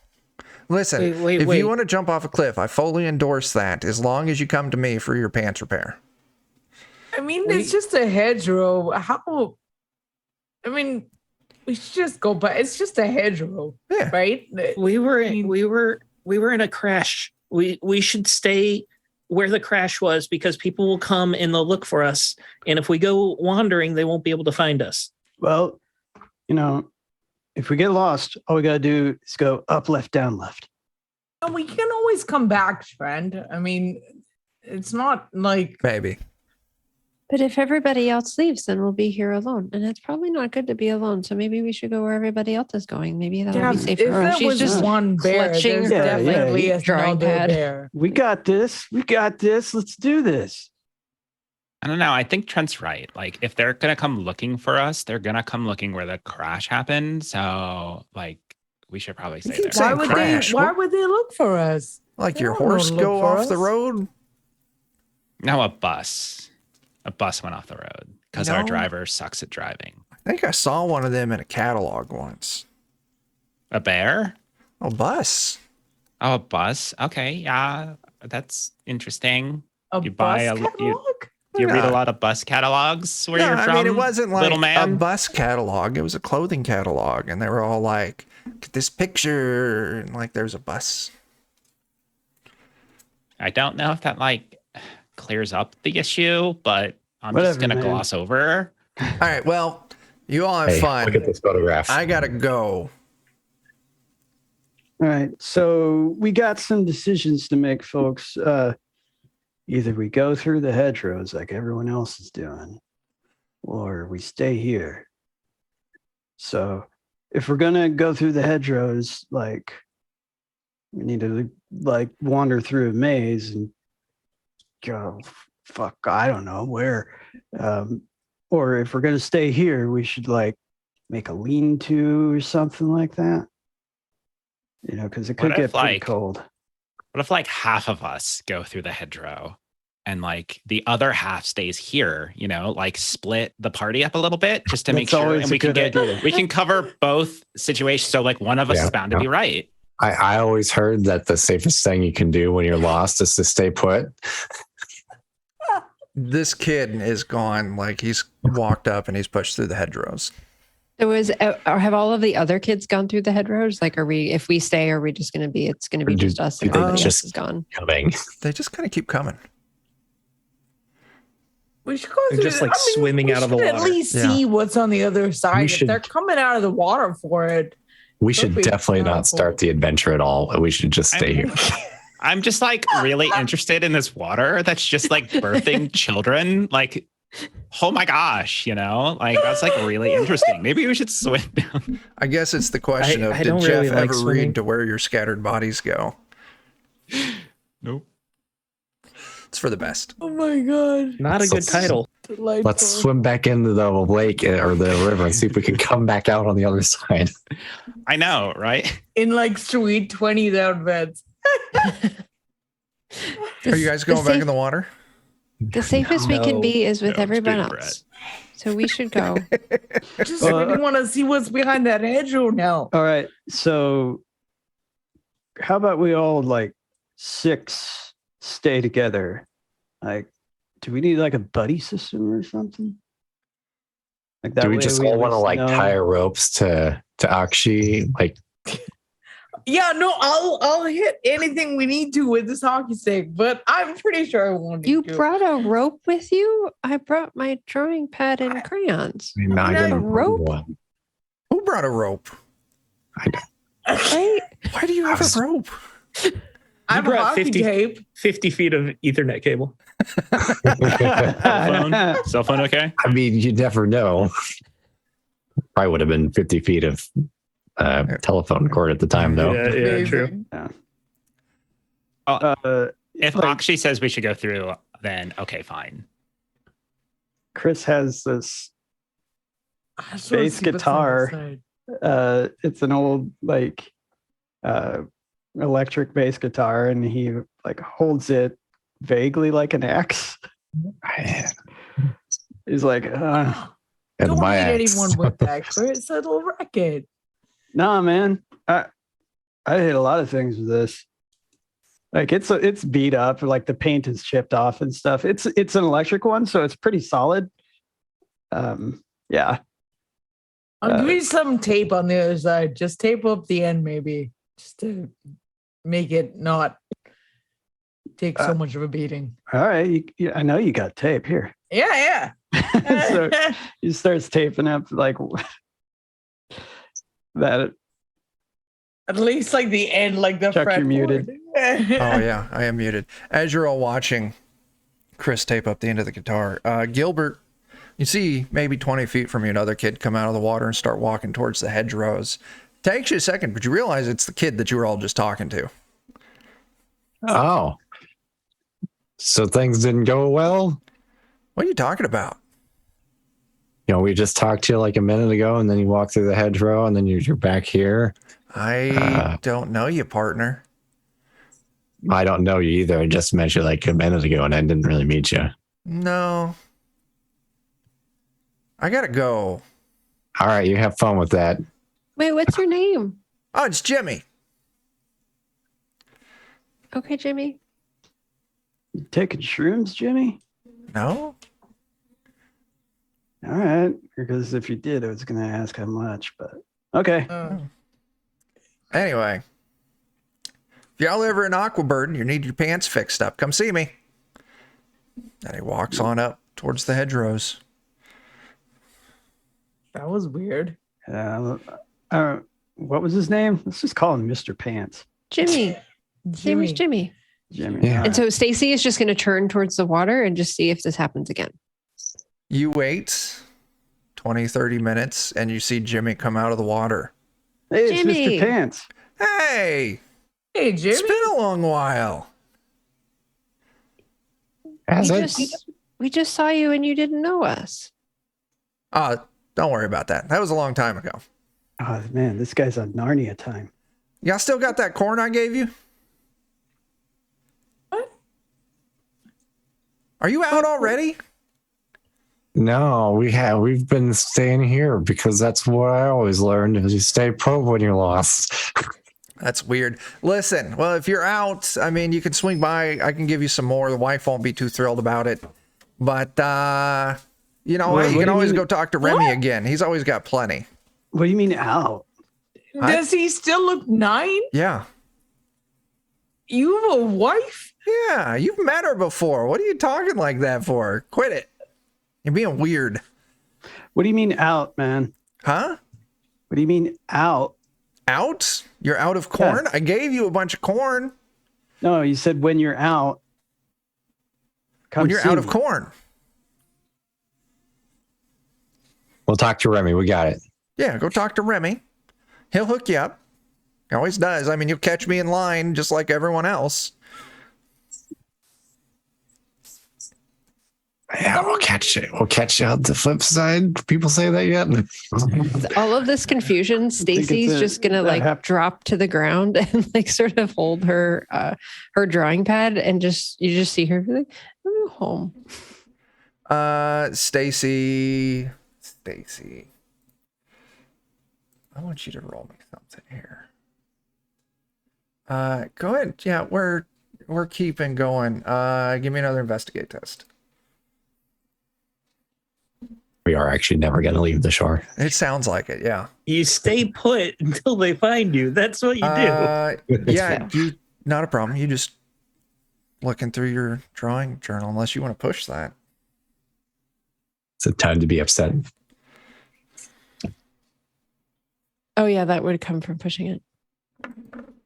Listen, if you want to jump off a cliff, I fully endorse that as long as you come to me for your pants repair. I mean, it's just a hedgerow. How? I mean, We should just go back. It's just a hedgerow, Yeah. right? We were in a crash. We should stay where the crash was because people will come and they'll look for us. And if we go wandering, they won't be able to find us. Well, if we get lost, all we gotta do is go up, left, down, left. And we can always come back, Trent. I mean, it's not like Maybe. But if everybody else leaves, then we'll be here alone. And it's probably not good to be alone. So maybe we should go where everybody else is going. Maybe that'll be safer. If there She's was just one bear, clutching there's her definitely a drawing pad. bear. We got this. Let's do this. I don't know. I think Trent's right. Like, if they're gonna come looking for us, they're gonna come looking where the crash happened. So, like, we should probably stay keep there. saying Why would crash. Why would they look for us? Like They your don't wanna horse look go for off the us. road? No, a bus. A bus went off the road because our No. driver sucks at driving. I think I saw one of them in a catalog once. A bear? A bus. Oh, a bus. Okay, yeah, that's interesting. A You bus buy a- catalog? Do you read Yeah. a lot of bus catalogs where No, you're from? I mean, it wasn't like little a man. bus catalog. It was a clothing catalog. And they were all like, get this picture. And like, there's a bus. I don't know if that like clears up the issue, but I'm just Whatever, gonna man. gloss over. All right. Well, you all have Hey, fun. look at this photograph. I got to go. All right. So we got some decisions to make, folks. Either we go through the hedgerows like everyone else is doing, or we stay here. So if we're gonna go through the hedgerows, like we need to like wander through a maze and go, fuck, I don't know where. Or if we're gonna stay here, we should like make a lean-to or something like that. Because it could What get if, pretty like, cold. What if like half of us go through the hedgerow and like the other half stays here, like split the party up a little bit just to make That's sure always and a we can good idea. we can cover both situations. So like one of us Yeah, is bound to yeah. be right. I always heard that the safest thing you can do when you're lost is to stay put. This kid is gone. Like he's walked up and he's pushed through the hedgerows. So or have all of the other kids gone through the hedgerows? Like, if we stay, are we just going to be, it's going to be Do- just us do and they everybody just- else is gone? Coming. They just kind of keep coming. We should go They're through. just, like, swimming we out of the should At water. least Yeah. see what's on the other side. If should- they're coming out of the water for it, We That'd should be definitely kinda not start cool. the adventure at all. We should just stay here. I'm just like really interested in this water that's just like birthing children. Like, oh my gosh, like that's like really interesting. Maybe we should swim down. I guess it's the question of I did don't Jeff really like ever swimming. read To Where Your Scattered Bodies Go? Nope. It's for the best. oh my god, Not a good title. delightful. Let's swim back into the lake or the river and see if we can come back out on the other side. I know, right? in like sweet 20s outfits. Are you guys going back in the water? The safest we can No. be is with No, everyone it's big else. So we should go. Just really want to see what's behind that hedgerow now. All right. So how about we all like 6 stay together? Like, do we need like a buddy system or something? Like that Do we way just at all want to least like know- tie our ropes to Aakshi? Like, Yeah, no, I'll hit anything we need to with this hockey stick, but I'm pretty sure I won't. You need to. brought a rope with you? I brought my drawing pad and crayons. I mean, I have didn't a rope? one. Who brought a rope? Right? Why do you have a rope? I have a brought hockey 50 tape. 50 feet of Ethernet cable. Cell phone okay? I mean, you never know. Probably would have been 50 feet of telephone cord at the time, though. Yeah, true. Amazing. If like, Aakshi says we should go through, then okay, fine. Chris has this I just wanna bass see what's on the guitar. side. It's an old like electric bass guitar, and he like holds it vaguely like an axe. He's like, And Don't my hit axe. anyone with that, Chris. It'll wreck it. nah, man. I hit a lot of things with this. Like it's beat up, like the paint is chipped off and stuff. It's an electric one, so it's pretty solid. Yeah. I'll give you some tape on the other side. Just tape up the end, maybe, just to make it not take so much of a beating. All right, I know you got tape here. Yeah. So he starts taping up like that. At least like the end, like the Chuck, you're fretboard. muted. Oh yeah, I am muted. As you're all watching Chris tape up the end of the guitar, Gilbert, you see maybe 20 feet from you another kid come out of the water and start walking towards the hedgerows. Takes you a second, but you realize it's the kid that you were all just talking to. Oh. So things didn't go well? What are you talking about? You know, we just talked to you like a minute ago, and then you walk through the hedgerow, and then you're back here. I don't know you, partner. I don't know you either. I just met you like a minute ago, and I didn't really meet you. No. I gotta go. All right, you have fun with that. Wait, what's your name? Oh, it's Jimmy. Okay, Jimmy. You taking shrooms, Jimmy? No? All right, because if you did, I was going to ask how much, but okay. Anyway, if y'all ever in Aquabird and you need your pants fixed up, come see me. And he walks on up towards the hedgerows. That was weird. What was his name? Let's just call him Mr. Pants. Jimmy. His name is Jimmy. Jimmy. Yeah. And so Stacy is just going to turn towards the water and just see if this happens again. You wait 20, 30 minutes and you see Jimmy come out of the water. Hey, it's Jimmy. Mr. Pants. Hey, Hey, Jimmy. it's been a long while. We just saw you and you didn't know us. Don't worry about that. That was a long time ago. Oh, man, this guy's on Narnia time. Y'all still got that corn I gave you? What? Are you out already? No, we've been staying here because that's what I always learned is you stay put when you're lost. That's weird. Listen, well, if you're out, I mean, you can swing by. I can give you some more. The wife won't be too thrilled about it. But, you know, What you do can you always mean? go talk to Remy again. He's always got plenty. What do you mean out? Does he still look 9? Yeah. You have a wife? Yeah, you've met her before. What are you talking like that for? Quit it. You're being weird. What do you mean out, man? Huh? What do you mean out? Out? You're out of corn? Yeah. I gave you a bunch of corn. No, you said when you're out. Come When you're see out of me. corn. We'll talk to Remy. We got it. Yeah, go talk to Remy. He'll hook you up. He always does. I mean, you'll catch me in line just like everyone else. Yeah, we'll catch you. We'll catch you on the flip side. People say that yet? All of this confusion, Stacy's it's just gonna like hap- drop to the ground and like sort of hold her her drawing pad and you just see her be like, I'm home. Stacy. I want you to roll me something here. Go ahead. Yeah, we're keeping going. Give me another investigate test. We are actually never going to leave the shore. It sounds like it, yeah. You stay put until they find you. That's what you do. Yeah, not a problem. You just looking through your drawing journal, unless you want to push that. It's a time to be upset. Oh yeah, that would come from pushing it.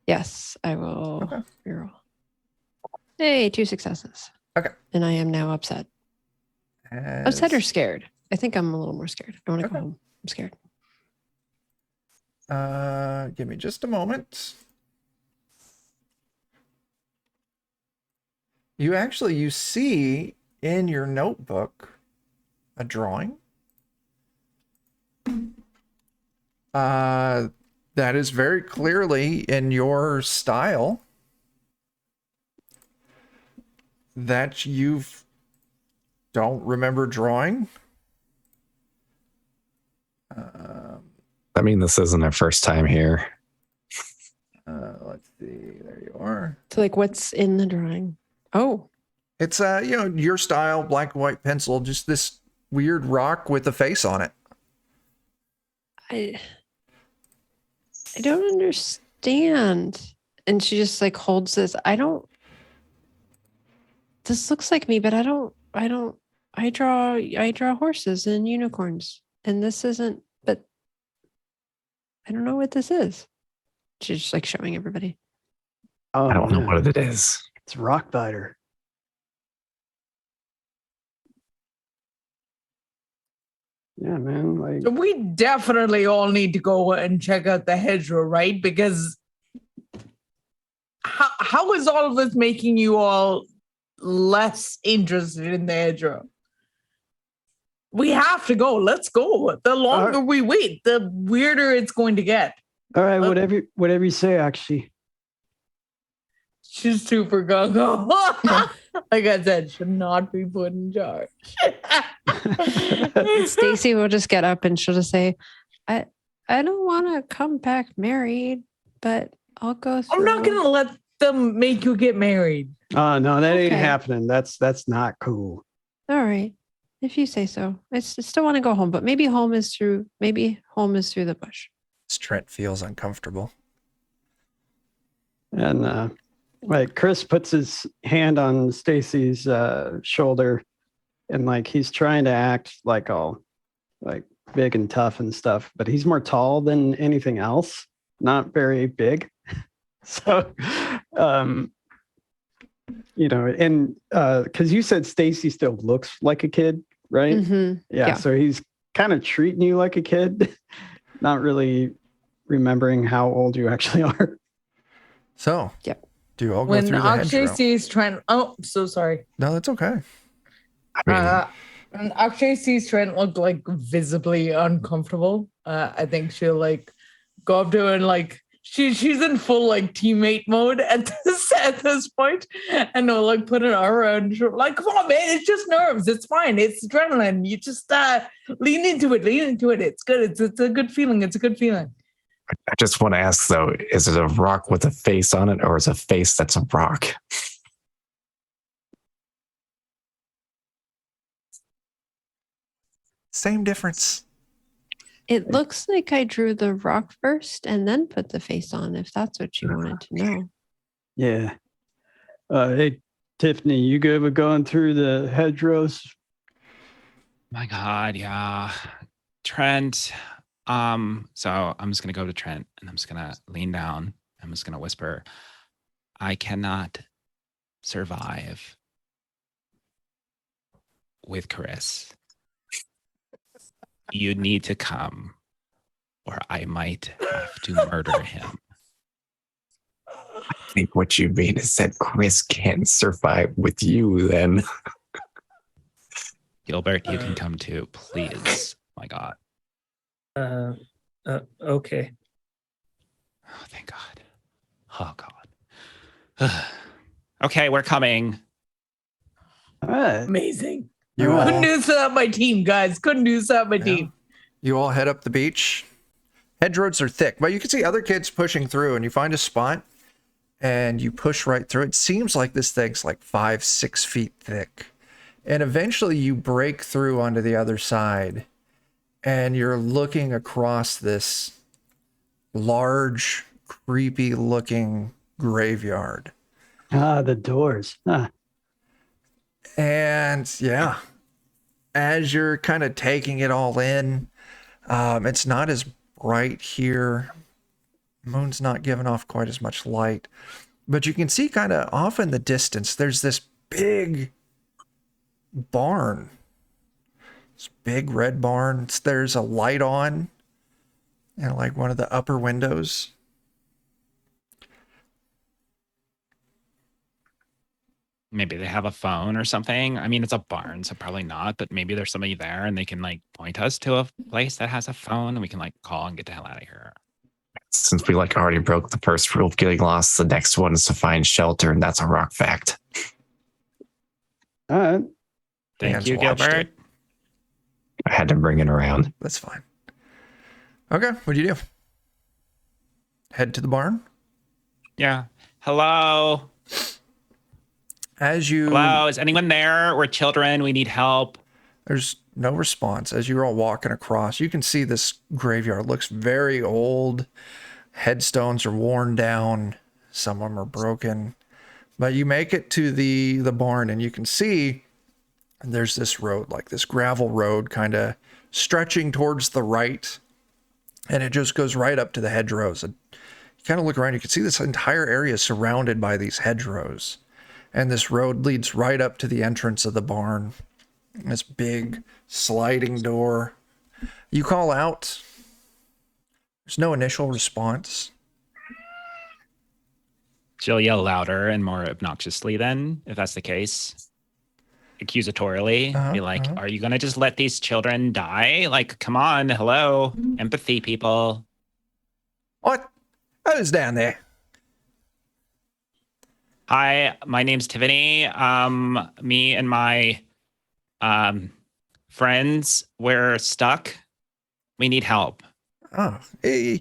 Yes, I will Okay. reroll. Hey, 2 successes. Okay. And I am now upset. Upset or scared? I think I'm a little more scared. I want to Okay. go home. I'm scared. Give me just a moment. You see in your notebook a drawing. That is very clearly in your style that you don't remember drawing. I mean, this isn't our first time here. Let's see. There you are. So like what's in the drawing? Oh, It's your style, black and white pencil, just this weird rock with a face on it. I don't understand. And she just like holds this. This looks like me, but I draw horses and unicorns. And this isn't, but I don't know what this is. She's just like showing everybody. Oh, I don't know yeah. what it is. It's Rockbiter. Yeah, man. Like, So we definitely all need to go and check out the hedgerow, right? Because how is all of this making you all less interested in the hedgerow? We have to go. Let's go. The longer we wait, the weirder it's going to get. all right, whatever you say, Aakshi. She's super gung-ho. Like I said, should not be put in charge. Stacy will just get up and she'll just say, I don't want to come back married, but I'll go through. I'm not gonna let them make you get married. Oh no, that ain't Okay. happening. That's not cool. All right. If you say so. I still want to go home, but maybe home is through the bush. Trent feels uncomfortable. And like Chris puts his hand on Stacy's shoulder, and like he's trying to act like all like big and tough and stuff, but he's more tall than anything else, not very big. So, you know, and because you said Stacy still looks like a kid, right? Mm-hmm. Yeah. So he's kind of treating you like a kid, not really remembering how old you actually are. So, Yep. do you all go When through the Aakshi hedgerow? sees Trent, oh, so sorry. No, that's okay. I mean, When Aakshi sees Trent look like visibly uncomfortable, I think she'll like go up to her and like she's in full like teammate mode at this point, and they'll like put an arm around her, like, come on, man, it's just nerves, it's fine, it's adrenaline. You just lean into it. It's good. It's a good feeling. It's a good feeling. I just want to ask though, is it a rock with a face on it, or is it a face that's a rock? Same difference. It looks like I drew the rock first and then put the face on, if that's what you wanted to know. Yeah. Hey, Tiffany, you good with going through the hedgerows? My God, yeah. Trent. So I'm just gonna go to Trent and I'm just gonna lean down. I'm just gonna whisper, I cannot survive with Chris. You need to come, or I might have to murder him. I think what you mean is that Chris can't survive with you then. Gilbert, you can come too, please. My God. Okay. Oh, thank God. Oh, God. Okay, we're coming. All right. Amazing. You Couldn't all, do this without my team, guys. Couldn't do this without my team. you all head up the beach. Hedgerows are thick, but you can see other kids pushing through, and you find a spot and you push right through. It seems like this thing's like 5-6 feet thick. And eventually you break through onto the other side, and you're looking across this large, creepy looking graveyard. Ah, the doors. Ah. And yeah, as you're kind of taking it all in, it's not as bright here. Moon's not giving off quite as much light, but you can see kind of off in the distance, there's this big barn. This big red barn. There's a light on and like one of the upper windows. Maybe they have a phone or something. I mean, it's a barn, so probably not, but maybe there's somebody there and they can like point us to a place that has a phone and we can like call and get the hell out of here. Since we like already broke the first rule of getting lost, the next one is to find shelter, and that's a rock fact. All right. Thank Dan's you, watched Gilbert. it. I had to bring it around. That's fine. Okay, what do you do? Head to the barn? Yeah. Hello. As you Hello. Is anyone there? We're children. We need help. There's no response as you're all walking across. You can see this graveyard looks very old. Headstones are worn down. Some of them are broken. But you make it to the barn and you can see there's this road, like this gravel road kind of stretching towards the right. And it just goes right up to the hedgerows. And you kind of look around, you can see this entire area surrounded by these hedgerows. And this road leads right up to the entrance of the barn. This big sliding door. You call out. There's no initial response. She'll yell louder and more obnoxiously then, if that's the case. Accusatorily. Be like, are you going to just let these children die? Like, come on. Hello. Empathy, people. What? Who's down there? Hi, my name's Tiffany. Me and my friends, we're stuck. We need help. Oh, you're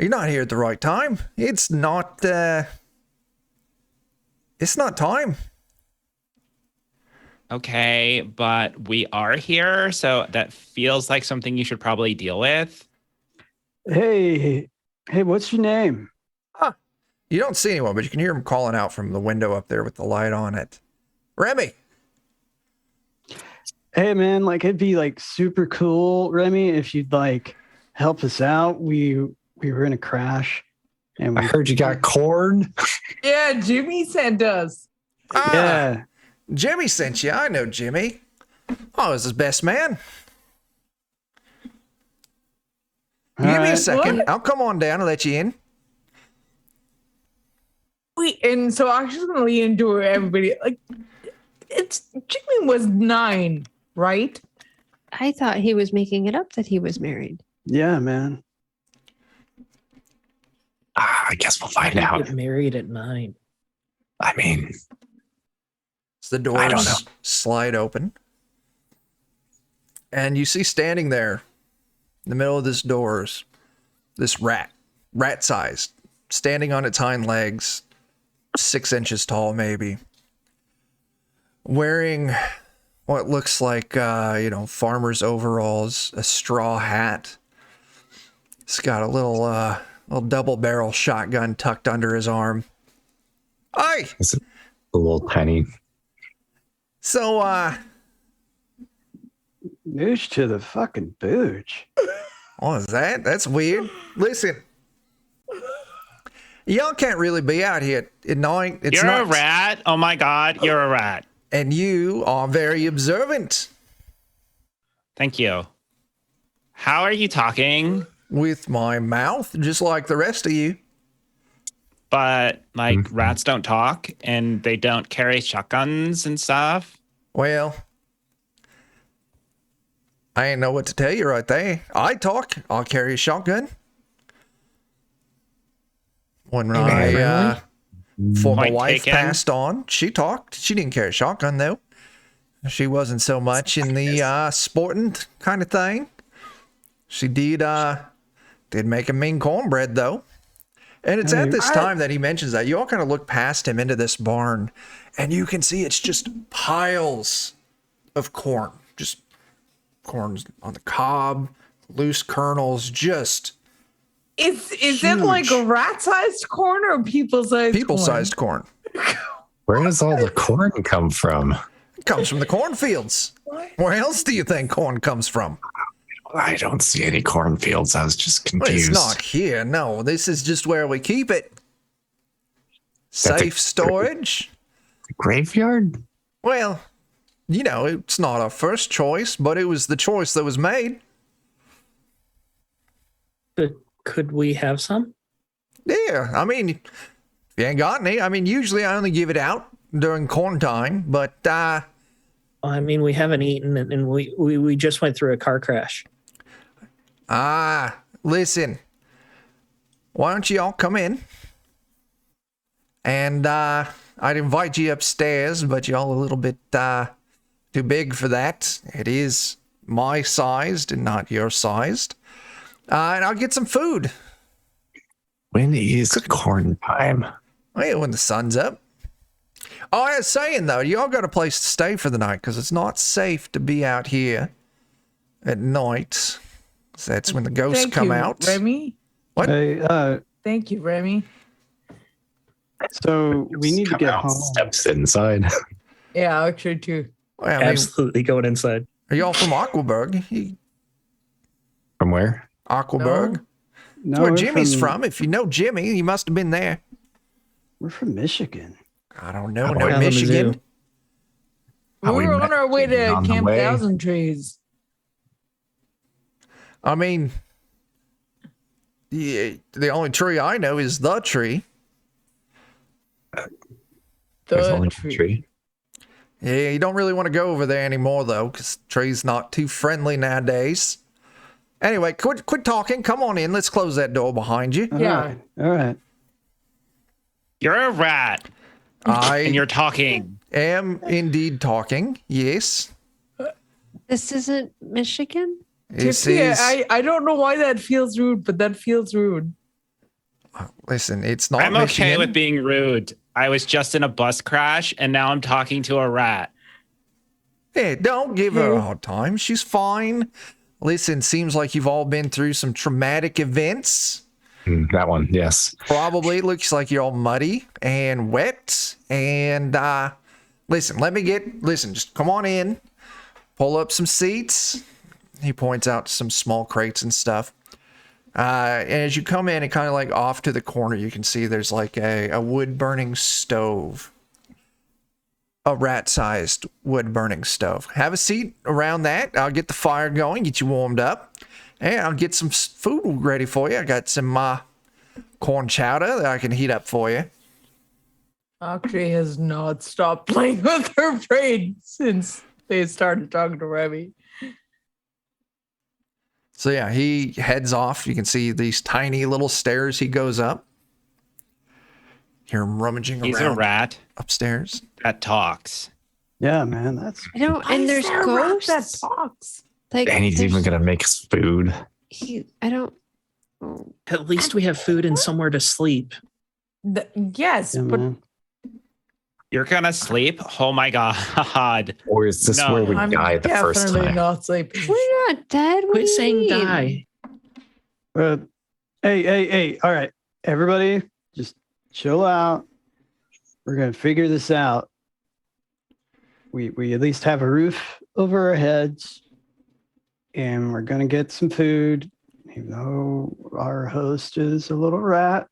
not here at the right time. It's not time. Okay, but we are here, so that feels like something you should probably deal with. Hey, what's your name? You don't see anyone, but you can hear him calling out from the window up there with the light on it. Remy. Hey, man, like it'd be like super cool, Remy, if you'd like help us out. We were in a crash, and I heard you got corn. Yeah, Jimmy sent us. Yeah. Jimmy sent you. I know Jimmy. Oh, it's his best man. All Give me a right. second. What? I'll come on down and let you in. And so I'm just gonna lean into everybody. Like, Jimmy was 9, right? I thought he was making it up that he was married. Yeah, man. I guess we'll find I out. get married at 9. I mean, The I don't know. doors slide open. And you see standing there in the middle of this doors, this rat-sized, standing on its hind legs, 6 inches tall maybe, wearing what looks like, farmer's overalls, a straw hat. He's got a little double-barrel shotgun tucked under his arm. Hi! it's a little tiny. So, Noosh to the fucking booch. what is that? That's weird. Listen, y'all can't really be out here at night. It's You're not, a rat. Oh my God, you're a rat. and you are very observant Thank you. How are you talking? with my mouth, just like the rest of you. But like rats don't talk and they don't carry shotguns and stuff. Well, I ain't know what to tell you right there. I talk. I'll carry a shotgun. When before my Point wife taken. passed on, she talked. She didn't carry a shotgun though. She wasn't so much in the sporting kind of thing. She did make a mean cornbread though. And it's at this time that he mentions that. You all kind of look past him into this barn, and you can see it's just piles of corn. Just corn's on the cob, loose kernels, just Is it like a rat-sized corn or people-sized? people-sized corn. Where does all the corn come from? It comes from the cornfields. Where else do you think corn comes from? I don't see any cornfields. I was just Well, confused. it's not here. No, this is just where we keep it. That's Safe storage. Graveyard? Well, it's not our first choice, but it was the choice that was made. Could we have some? Yeah, I mean, if you ain't got any, usually I only give it out during corn time, but I mean, we haven't eaten and we just went through a car crash. listen, why don't you all come in? And I'd invite you upstairs, but y'all a little bit too big for that. It is my sized and not your sized. And I'll get some food. When is corn time? Well, when the sun's up. Oh, I was saying though, y'all got a place to stay for the night because it's not safe to be out here at night. 'Cause that's when the ghosts Thank come you, out. Remy. What? Hey, Thank you, Remy. so we need to Come get out, home. steps inside. Yeah, actually too. Well, I mean, Absolutely going inside. are y'all from Aquaburg? From where? Aquaburg? No. That's No, where we're Jimmy's from. If you know Jimmy, you must have been there. We're from Michigan. I don't know. Oh, No, Kalamazoo. Michigan. We Are we were on our way to on the Camp way? Thousand Trees. I mean, the only tree I know is the tree. There's The only one tree. tree. Yeah, you don't really want to go over there anymore, though, because the tree's not too friendly nowadays. Anyway, quit talking. Come on in. Let's close that door behind you. Yeah. All right. You're a rat, and I you're talking. am indeed talking. Yes. This isn't Michigan? This Tiffany, is. I don't know why that feels rude, but that feels rude. Listen, it's not I'm okay Michigan. with being rude. I was just in a bus crash, and now I'm talking to a rat. Hey, don't give her a hard time. She's fine. Listen, seems like you've all been through some traumatic events. That one, yes. Probably looks like you're all muddy and wet. And listen, just come on in. Pull up some seats. He points out some small crates and stuff. And as you come in and kind of like off to the corner, you can see there's like a wood burning stove. A rat-sized wood-burning stove. Have a seat around that. I'll get the fire going, get you warmed up, and I'll get some food ready for you. I got some corn chowder that I can heat up for you. Aakshi has not stopped playing with her brain since they started talking to Remy. So yeah, he heads off. You can see these tiny little stairs he goes up. Hear him rummaging He's around a rat upstairs. that talks. Yeah, man. That's I don't. Why And is there's there a rat ghosts. that talks. Like, And he's even there's- gonna make us food. I don't. At least we have food and somewhere to sleep. Yes, yeah, but man. You're gonna sleep? Oh my god. Or is this No. where we I'm die the first definitely time? not sleeping. We're not dead. What do Quit you saying mean? die. Hey. All right. Everybody, just chill out. We're going to figure this out. We at least have a roof over our heads, and we're going to get some food, even though our host is a little rat.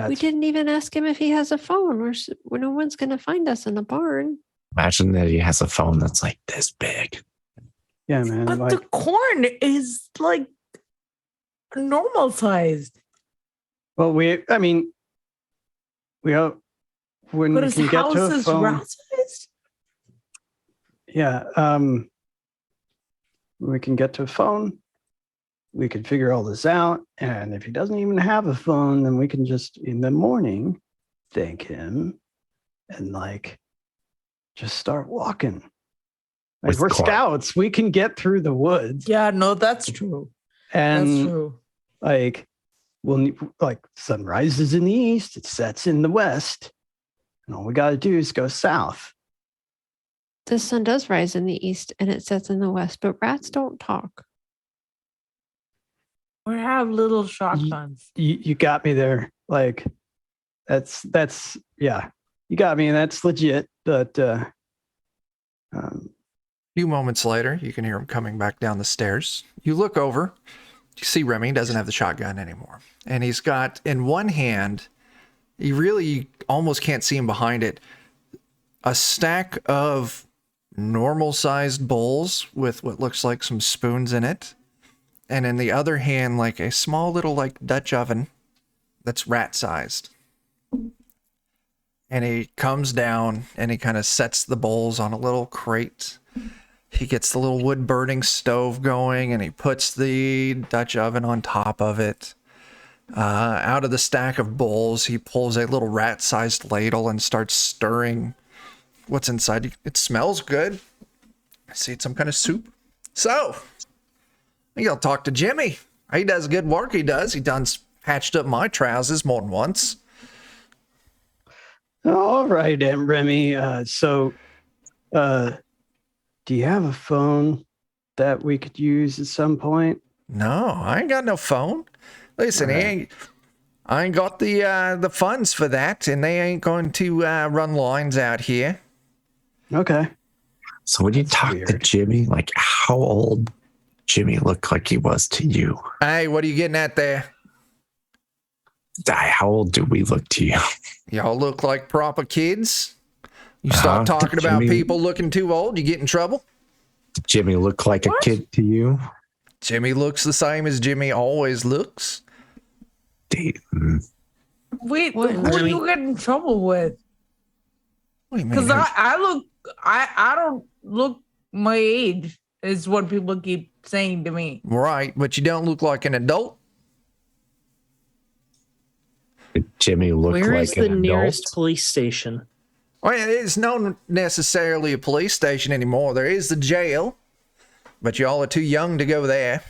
We didn't even ask him if he has a phone. No one's going to find us in the barn. Imagine that he has a phone that's like this big. Yeah, man. But Like, the corn is like normal sized. well, I mean, we hope when But we his can get house to a is phone. rat sized? Yeah. We can get to a phone. We can figure all this out. And if he doesn't even have a phone, then we can just in the morning thank him and like just start walking. Like With we're corn. scouts. We can get through the woods. Yeah, no, that's true. And That's true. like like sun rises in the east, it sets in the west. And all we gotta do is go south. The sun does rise in the east and it sets in the west, but rats don't talk. We have little shotguns. You got me there. Like that's yeah. You got me, and that's legit. But A few moments later, you can hear him coming back down the stairs. You look over, you see Remy doesn't have the shotgun anymore. And he's got in one hand, you almost can't see him behind it, a stack of normal sized bowls with what looks like some spoons in it. And in the other hand, like a small little like Dutch oven that's rat sized. And he comes down and he kind of sets the bowls on a little crate. He gets the little wood burning stove going and he puts the Dutch oven on top of it. Out of the stack of bowls, he pulls a little rat-sized ladle and starts stirring what's inside. It smells good. I see it's some kind of soup. So, I think I'll talk to Jimmy. He does good work, he does. He done patched up my trousers more than once. All right, Aunt Remy. Do you have a phone that we could use at some point? No, I ain't got no phone. Listen, Alright. I ain't got the funds for that, and they ain't going to run lines out here. Okay. So when you That's talk to weird. Jimmy, like how old Jimmy looked like he was to you? Hey, what are you getting at there? How old do we look to you? Y'all look like proper kids. You start Uh-huh. talking about Jimmy- people looking too old, you get in trouble. Did Jimmy look like a kid to you? Jimmy looks the same as Jimmy always looks. Wait, What? who do you get in trouble with? What do you mean? Because I don't look my age, is what people keep saying to me. Right, but you don't look like an adult. Did Jimmy look Where like is an the nearest adult? police station? Well, it's not necessarily a police station anymore. There is the jail, but y'all are too young to go there.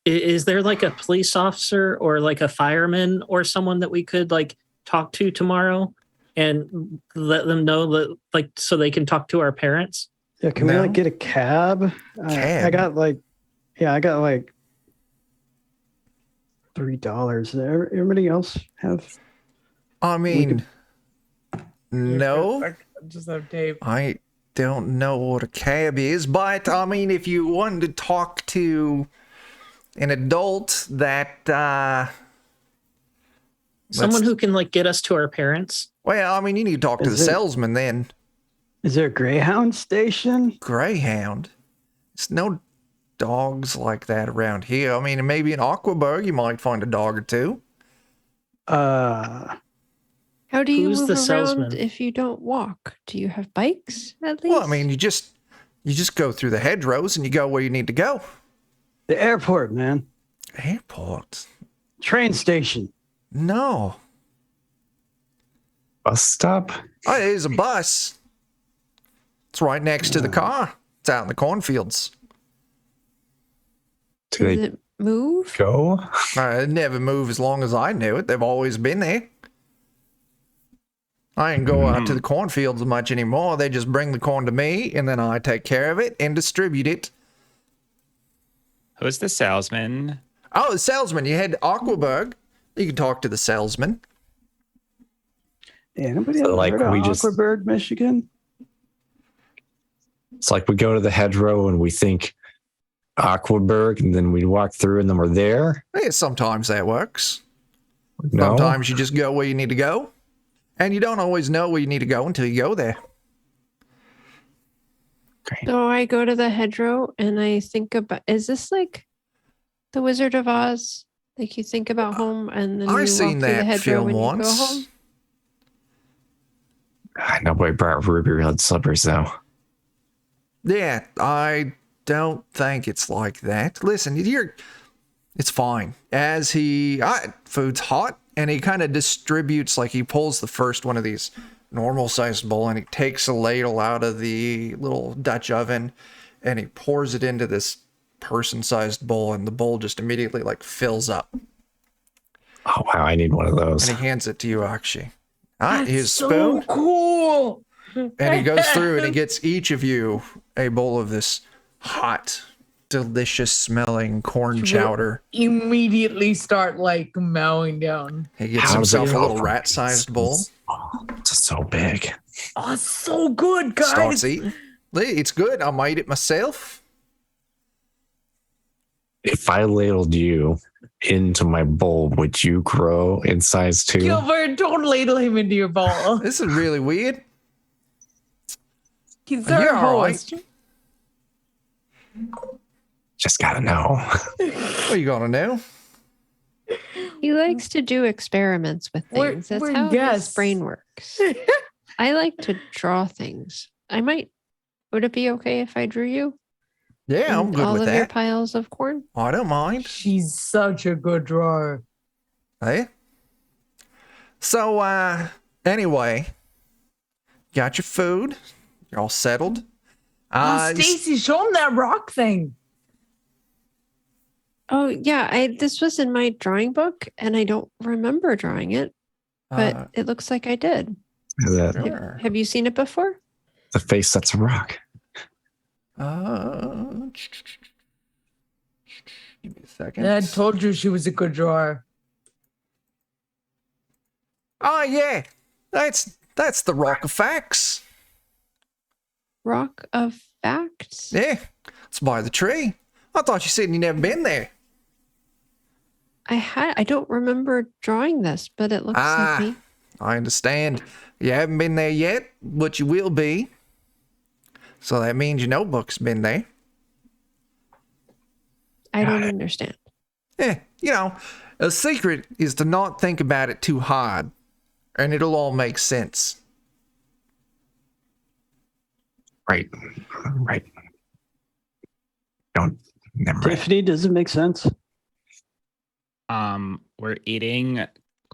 Is there like a police officer or like a fireman or someone that we could like talk to tomorrow and let them know that like so they can talk to our parents? Yeah, can we No. like get a cab? Cab? I got like $3. Everybody else have? I mean, no, I just have tape. I don't know what a cab is, but I mean, if you wanted to talk to an adult that, Someone who can like get us to our parents. well, I mean, you need to talk to the Is it- salesman then. Is there a Greyhound station? Greyhound. There's no dogs like that around here. I mean, maybe in Aquaburg you might find a dog or two. How do you Who's move the around salesman? if you don't walk? Do you have bikes at least? Well, I mean, you just go through the hedgerows and you go where you need to go. The airport, man. Airport? Train station. No. Bus stop? Oh, there's a bus. It's right next to the car. It's out in the cornfields. Do does they it move? go? It never moved as long as I knew it. They've always been there. I ain't go out to the cornfields much anymore. They just bring the corn to me, and then I take care of it and distribute it. Who's the salesman? Oh, the salesman. You head to Aquaburg. You can talk to the salesman. Yeah, nobody So, ever like, heard of we just- Aquaburg, Michigan? It's like we go to the hedgerow and we think Aquaburg, and then we walk through and then we're there. Yeah, sometimes that works. No. Sometimes you just go where you need to go. And you don't always know where you need to go until you go there. So I go to the hedgerow and I think about, is this like the Wizard of Oz? Like you think about home and then you I've walk seen through the that hedgerow film when you go once. home? Nobody brought ruby red slippers though. Yeah, I don't think it's like that. Listen, it's fine. As food's hot, and he kind of distributes, like he pulls the first one of these normal sized bowl and he takes a ladle out of the little Dutch oven and he pours it into this person sized bowl, and the bowl just immediately like fills up. Oh wow, I need one of those. And he hands it to you, Aakshi. That's His so spoon. cool. And he goes through and he gets each of you a bowl of this hot, delicious smelling corn chowder. Immediately start like mowing down. He gets How does himself it a go little from- rat sized bowl. It's so big. Oh, it's so good, guys. Starts eating. It's good. I made it myself. If I ladled you into my bowl, would you grow in size too? Gilbert, don't ladle him into your bowl. This is really weird. He's You're our all right. host. Just gotta know. What are you gonna do? He likes to do experiments with We're- things. That's we're how his guests. brain works. I like to draw things. Would it be okay if I drew you? Yeah, I'm in good all with of your that. piles of corn? I don't mind. She's such a good drawer. Hey. So, anyway, got your food. You're all settled. Oh, Stacy, show him that rock thing. Oh yeah, this was in my drawing book and I don't remember drawing it, but it looks like I did. The, Have you seen it before? the face that's a rock. Give me a second. Dad told you she was a good drawer. Oh yeah, that's the Rock of Facts. Rock of Facts? Yeah, it's by the tree. I thought you said you never been there. I don't remember drawing this, but it looks like me. I understand. You haven't been there yet, but you will be. So that means your notebook's been there. I don't understand. Yeah, a secret is to not think about it too hard, and it'll all make sense. Right. Never mind. Tiffany, does it make sense? We're eating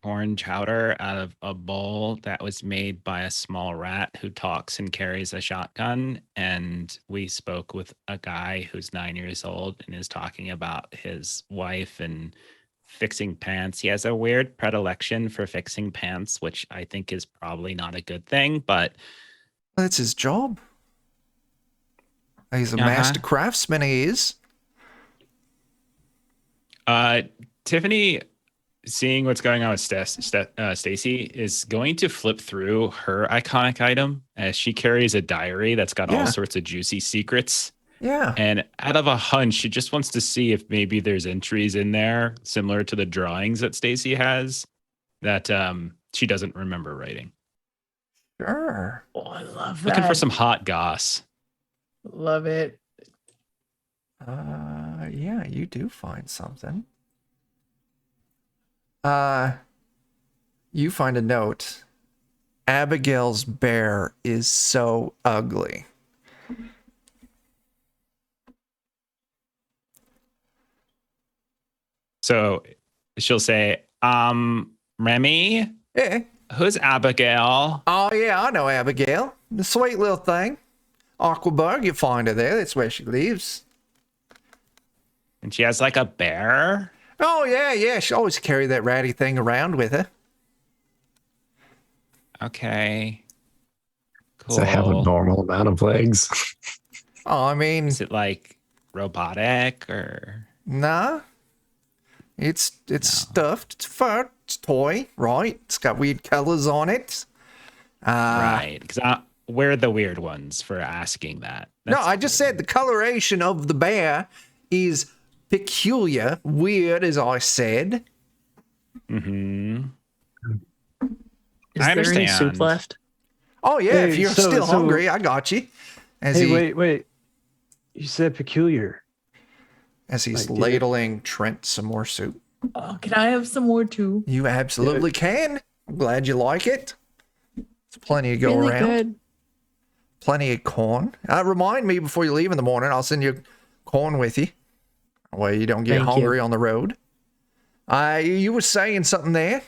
corn chowder out of a bowl that was made by a small rat who talks and carries a shotgun. And we spoke with a guy who's 9 years old and is talking about his wife and fixing pants. He has a weird predilection for fixing pants, which I think is probably not a good thing, but That's his job. He's a master craftsman, he is. Tiffany, seeing what's going on with Stacy, is going to flip through her iconic item as she carries a diary that's got all sorts of juicy secrets. Yeah. And out of a hunch, she just wants to see if maybe there's entries in there similar to the drawings that Stacy has that she doesn't remember writing. Sure. Oh, I love that. Looking for some hot goss. Love it. Yeah, you do find something. You find a note. Abigail's bear is so ugly. So she'll say, Remy, Yeah. who's Abigail? Oh, yeah, I know Abigail. The sweet little thing. Aquaburg, you find her there. That's where she lives. And she has like a bear. Oh, yeah. She always carry that ratty thing around with her. Okay. Cool. Does it have a normal amount of legs? Oh, I mean, Is it like robotic or? nah. It's stuffed. It's fur. It's toy, right? It's got weird colors on it. Right. Because we're the weird ones for asking that. No, I just said the coloration of the bear is peculiar, weird, as I said. Mm-hmm. Is I there any understand. soup left? Oh yeah, Hey, if you're so- still so- hungry, I got you. As Hey, wait. You said peculiar. as he's Like, ladling Trent some more soup. Oh, can I have some more too? You absolutely can. I'm glad you like it. There's plenty to go Really around. good. Plenty of corn. Remind me before you leave in the morning. I'll send you corn with you. That way you don't get Thank you. hungry on the road. You were saying something there.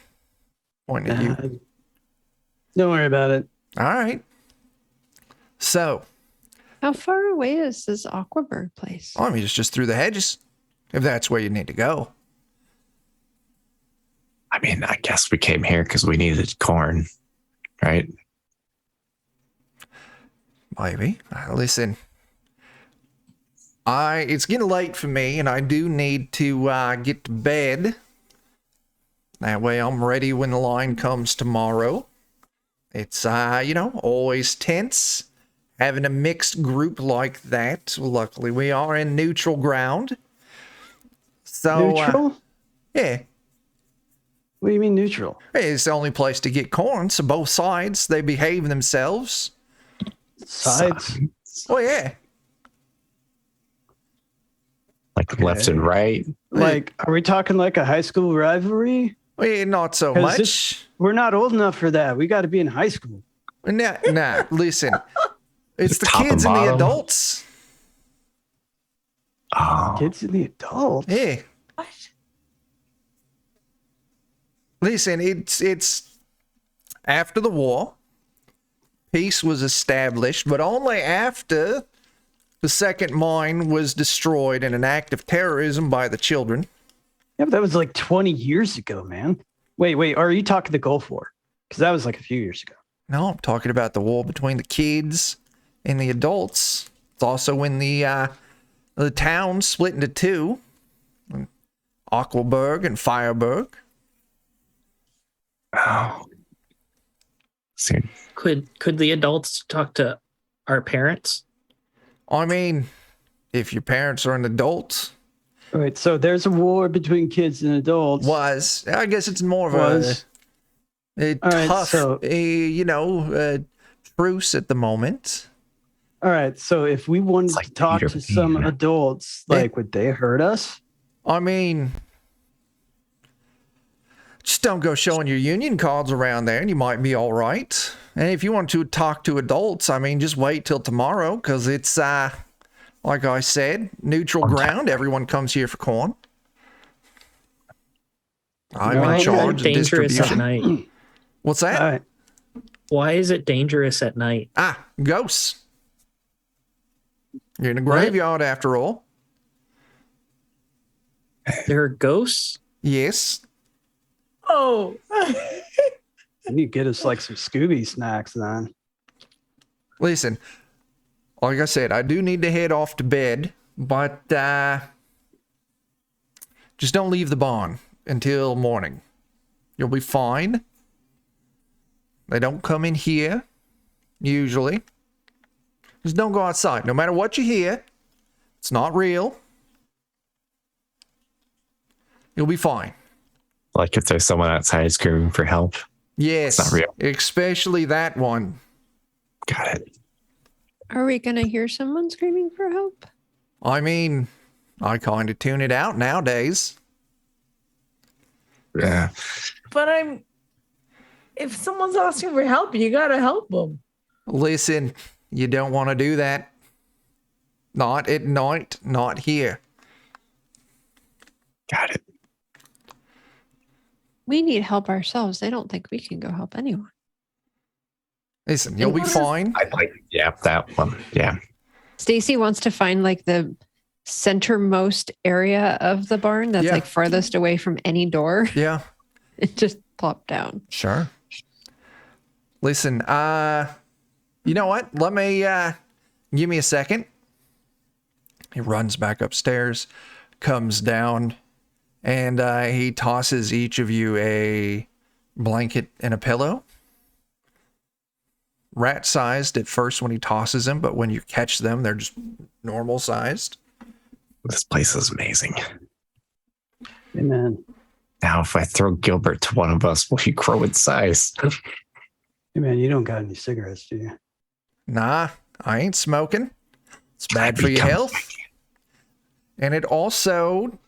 Pointing at you. Don't worry about it. All right. So, How far away is this Aquaburg place? I mean, it's just through the hedges, if that's where you need to go. I mean, I guess we came here because we needed corn, right? Maybe. Listen, it's getting late for me, and I do need to get to bed. That way, I'm ready when the line comes tomorrow. It's always tense having a mixed group like that. Luckily, we are in neutral ground. So, Neutral? yeah, What do you mean neutral? it's the only place to get corn. So both sides they behave themselves. Sides? Oh yeah. Like left and right. Like, are we talking like a high school rivalry? Well, not so 'Cause much. this- We're not old enough for that. We got to be in high school. Nah, listen. It's the Top and kids and the bottom. adults. Oh, Kids and the adults. Yeah. What? Listen, it's after the war. Peace was established, but only after the second mine was destroyed in an act of terrorism by the children. Yeah, but that was like 20 years ago, man. Wait. Are you talking the Gulf War? Because that was like a few years ago. No, I'm talking about the war between the kids and the adults. It's also when the town split into two. Aquaburg and Fireburg. Oh. See, Could the adults talk to our parents? I mean, if your parents are an adult, All right, so there's a war between kids and adults. I guess it's more of Was. a All right, tough, so- truce at the moment. All right, so if we wanted like to talk Peter to some Pan. adults, like, would they hurt us? I mean, just don't go showing your union cards around there and you might be all right. And if you want to talk to adults, I mean, just wait till tomorrow because it's, like I said, neutral ground. Everyone comes here for corn. I'm Why in is it charge of dangerous at distribution. night? What's that? All right. Why is it dangerous at night? Ghosts. You're in a What? graveyard after all. There are ghosts? Yes. Oh. You need to get us like some Scooby snacks then. Listen, like I said, I do need to head off to bed, but just don't leave the barn until morning. You'll be fine. They don't come in here, usually. Just don't go outside. No matter what you hear, it's not real. You'll be fine. like if there's someone outside screaming for help. Yes, It's not real. especially that one. Got it. Are we going to hear someone screaming for help? I mean, I kind of tune it out nowadays. Yeah. But if someone's asking for help, you gotta help them. Listen, you don't want to do that. Not at night, not here. Got it. We need help ourselves. They don't think we can go help anyone. Listen, you'll be fine. I like, yeah, that one. Yeah. Stacy wants to find like the centermost area of the barn that's Yeah. like farthest away from any door Yeah, and just plop down. sure. Listen, you know what? Let me, give me a second. He runs back upstairs, comes down, and he tosses each of you a blanket and a pillow. Rat-sized at first when he tosses them, but when you catch them, they're just normal-sized. This place is amazing. Amen. Now, if I throw Gilbert to one of us, will he grow in size? Hey man, you don't got any cigarettes, do you? Nah, I ain't smoking. It's bad for your become- health. And it also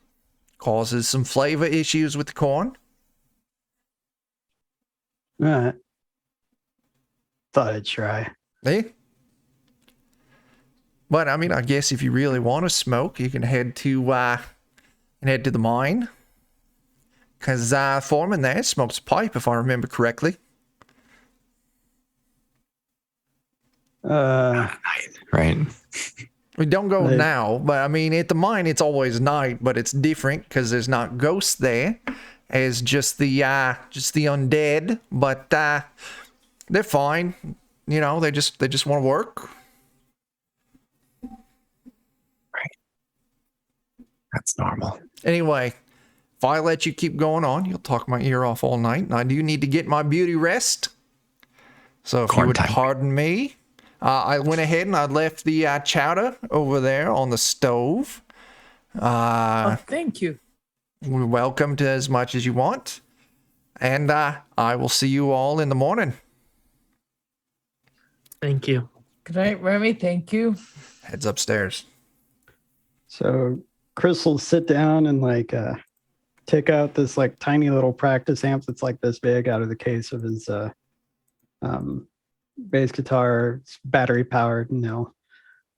causes some flavor issues with the corn. All right. Thought I'd try. Eh? But I mean, I guess if you really want to smoke, you can head to the mine. Cause Foreman there smokes a pipe, if I remember correctly. Right. We don't go Right. now, but I mean, at the mine, it's always night, but it's different because there's not ghosts there, as just the undead. But they're fine, you know. They just want to work. That's normal. Anyway, if I let you keep going on, you'll talk my ear off all night, and I do need to get my beauty rest. So if you Corn would time. pardon me, I went ahead and I left the chowder over there on the stove. Oh, thank you. You're welcome to as much as you want. And I will see you all in the morning. Thank you. Good night, Remy. Thank you. Heads upstairs. So Chris will sit down and like take out this like tiny little practice amp that's like this big out of the case of his bass guitar. It's battery powered, and he'll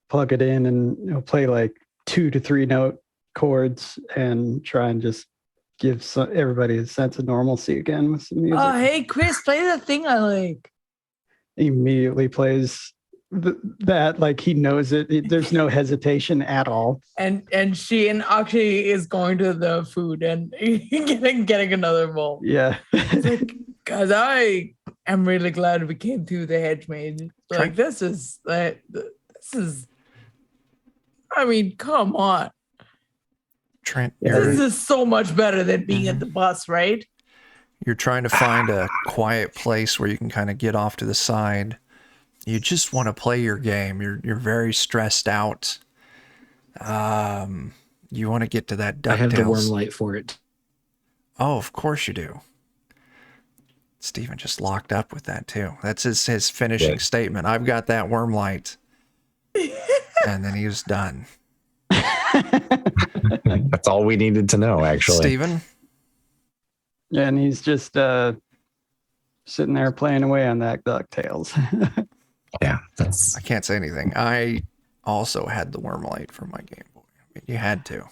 plug it in and he'll play like 2 to 3 note chords and try and just give everybody a sense of normalcy again with some music. Oh, hey, Chris, play the thing I like. He immediately plays that like he knows it. There's no hesitation at all. And she and Aakshi is going to the food and getting another bowl. Yeah. It's like, because I am really glad we came through the hedge maze. Like, this is. I mean, come on. Trent, This is so much better than being at the bus, right? you're trying to find a quiet place where you can kind of get off to the side. You just want to play your game. You're very stressed out. You want to get to that DuckTales. I have the worm light for it. Oh, of course you do. Steven just locked up with that too. That's his finishing statement. I've got that worm light. And then he was done. That's all we needed to know, actually. Steven? Yeah, and he's just sitting there playing away on that DuckTales. Yeah, that's. I can't say anything. I also had the worm light for my Game Boy. I mean, you had to.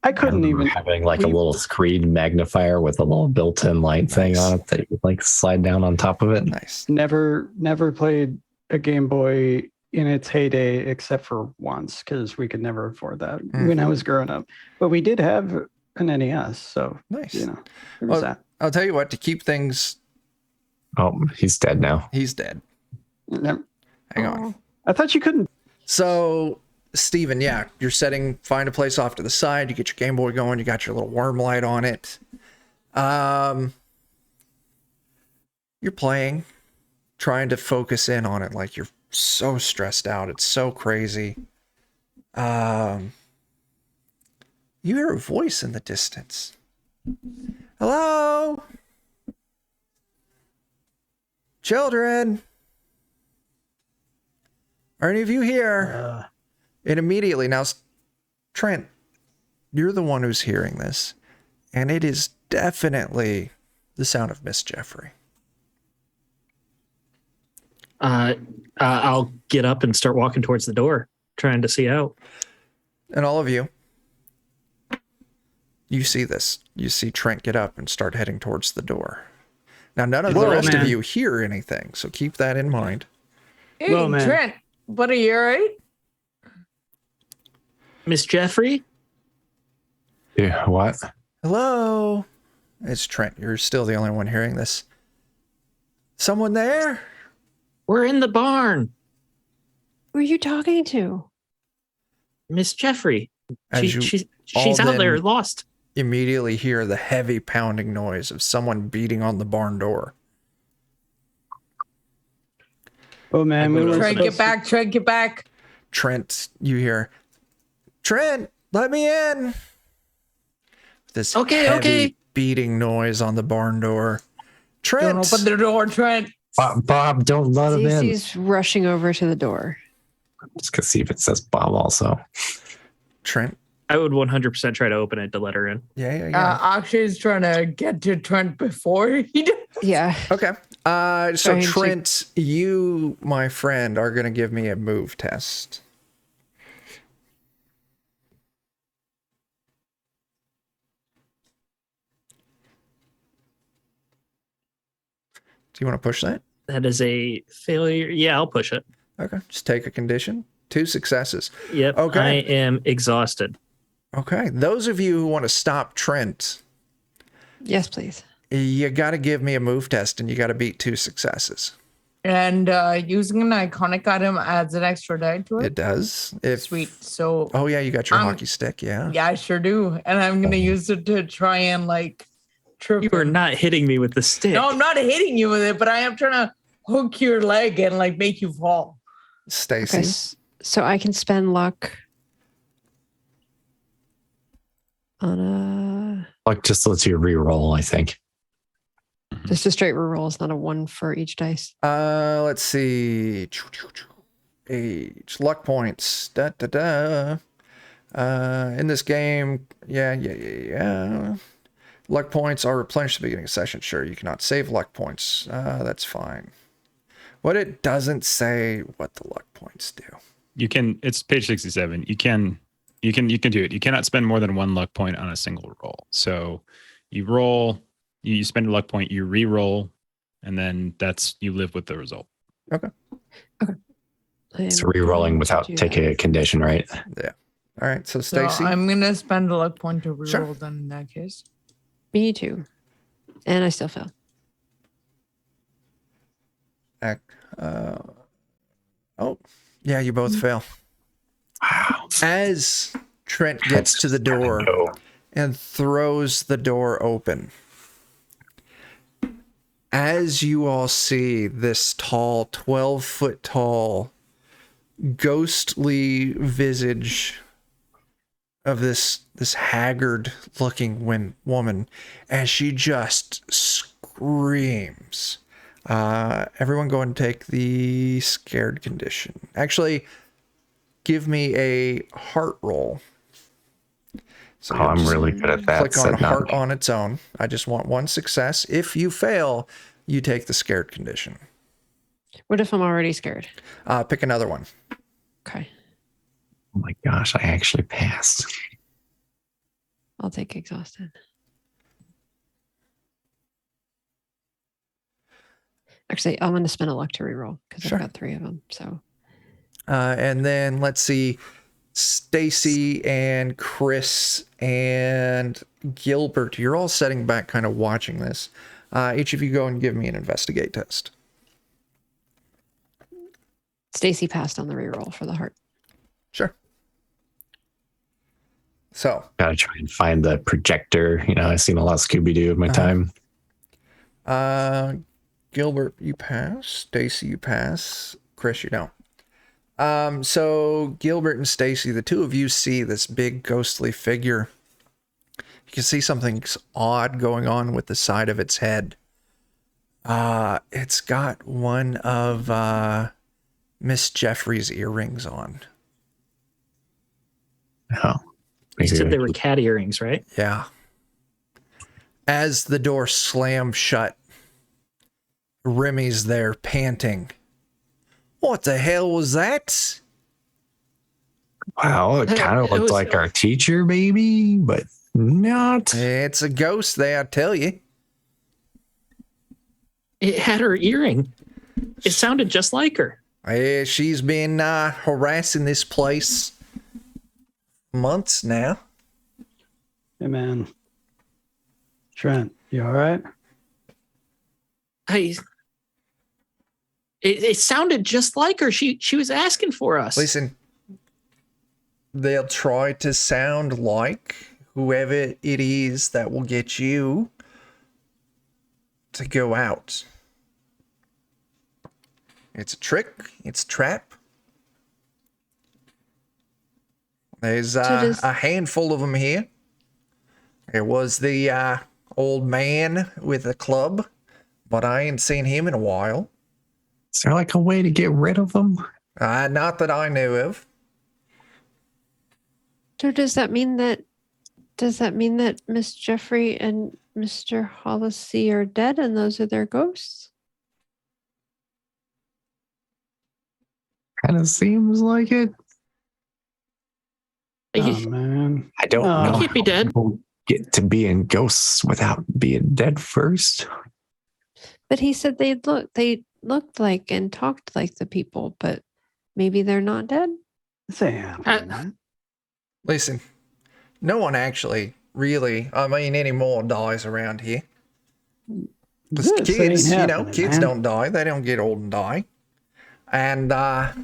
I couldn't even having like a little screen magnifier with a little built-in light thing on it that you could like slide down on top of it. Nice. never played a Game Boy in its heyday except for once because we could never afford that when I was growing up. But we did have an NES, so Nice. you know, there was that. I'll tell you what, to keep things. Oh, he's dead now. He's dead. Yep. Hang on. I thought you couldn't. So, Steven, yeah, you're find a place off to the side. You get your Game Boy going. You got your little worm light on it. You're playing, trying to focus in on it. Like you're so stressed out. It's so crazy. You hear a voice in the distance. Hello? Children? Are any of you here? And immediately, now, Trent, you're the one who's hearing this. And it is definitely the sound of Miss Jeffrey. I'll get up and start walking towards the door, trying to see out. And all of you, you see this. You see Trent get up and start heading towards the door. Now, none of the rest of you hear anything, so keep that in mind. Hey, Trent, buddy, you all right? Miss Jeffrey? Yeah, what? Hello? It's Trent. You're still the only one hearing this. Someone there? We're in the barn. Who are you talking to? Miss Jeffrey. She's all out there then lost. Immediately hear the heavy pounding noise of someone beating on the barn door. Oh man, Trent, get back. Trent, get back. Trent, you hear, Trent, let me in. This heavy beating noise on the barn door. Trent, don't open the door, Trent. Bob, don't let him in. Stacy's rushing over to the door. Just gonna see if it says Bob also. Trent. I would 100% try to open it to let her in. Yeah. Aakshi is trying to get to Trent before he does. Yeah. Okay. So Trent, you, my friend, are going to give me a move test. Do you want to push that? That is a failure. Yeah, I'll push it. Okay. Just take a condition. 2 successes. Yep. Okay. I am exhausted. Okay. Those of you who want to stop Trent, Yes, please. you got to give me a move test and you got to beat 2 successes. And using an iconic item adds an extra die to it. It does. Sweet. So. Oh yeah, you got your hockey stick. Yeah. Yeah, I sure do. And I'm gonna use it to try and like trip. You are not hitting me with the stick. No, I'm not hitting you with it, but I am trying to hook your leg and like make you fall. Stacy. Okay, so I can spend luck on a Like just lets you re-roll, I think. just a straight reroll. It's not a 1 for each dice. Let's see. Age, luck points. In this game, yeah. Luck points are replenished at the beginning of session. Sure, you cannot save luck points. That's fine. What it doesn't say what the luck points do. You can. It's page 67. You can do it. You cannot spend more than 1 luck point on a single roll. So you roll. You spend a luck point, you re-roll, and then you live with the result. Okay. It's re-rolling without taking a condition, right? Yeah. All right. So Stacy, I'm gonna spend a luck point to reroll then in that case. Me too. And I still fail. Oh, yeah, you both fail. Wow. As Trent gets to the door and throws the door open, as you all see this tall, 12-foot tall, ghostly visage of this haggard looking woman, as she just screams. Everyone go and take the scared condition. Actually, give me a heart roll. So I'm really good at that. click on heart on its own. I just want one success. If you fail, you take the scared condition. What if I'm already scared? Pick another one. Okay. Oh my gosh, I actually passed. I'll take exhausted. Actually, I'm going to spend a luck to reroll because Sure. I've got 3 of them. So, And then let's see, Stacy and Chris and Gilbert, you're all sitting back kind of watching this. Each of you go and give me an investigate test. Stacy passed on the reroll for the heart. Sure. So, Gotta try and find the projector. You know, I've seen a lot of Scooby-Doo in my time. Gilbert, you pass. Stacy, you pass. Chris, you don't. So Gilbert and Stacy, the two of you see this big ghostly figure. You can see something odd going on with the side of its head. It's got one of Miss Jeffrey's earrings on. Oh. You said they were cat earrings, right? Yeah. As the door slams shut, Remy's there panting. What the hell was that? Wow, it kind of looked like our teacher, maybe, but not. It's a ghost there, I tell you. It had her earring. It sounded just like her. She's been harassing this place months now. Hey, man. Trent, you all right? It sounded just like her. She was asking for us. Listen, they'll try to sound like whoever it is that will get you to go out. It's a trick. It's a trap. There's a handful of them here. There was the old man with the club, but I ain't seen him in a while. Is there like a way to get rid of them? Not that I knew of. So does that mean that Miss Jeffrey and Mr. Hollisey are dead and those are their ghosts? Kind of seems like it. Oh, man. I don't know. He can't be dead. People get to being ghosts without being dead first. But he said they looked like and talked like the people, but maybe they're not dead. This ain't happening, man. Listen, no one actually really, anymore dies around here. This ain't Kids, happening, kids man. don't die. They don't get old and die. And, the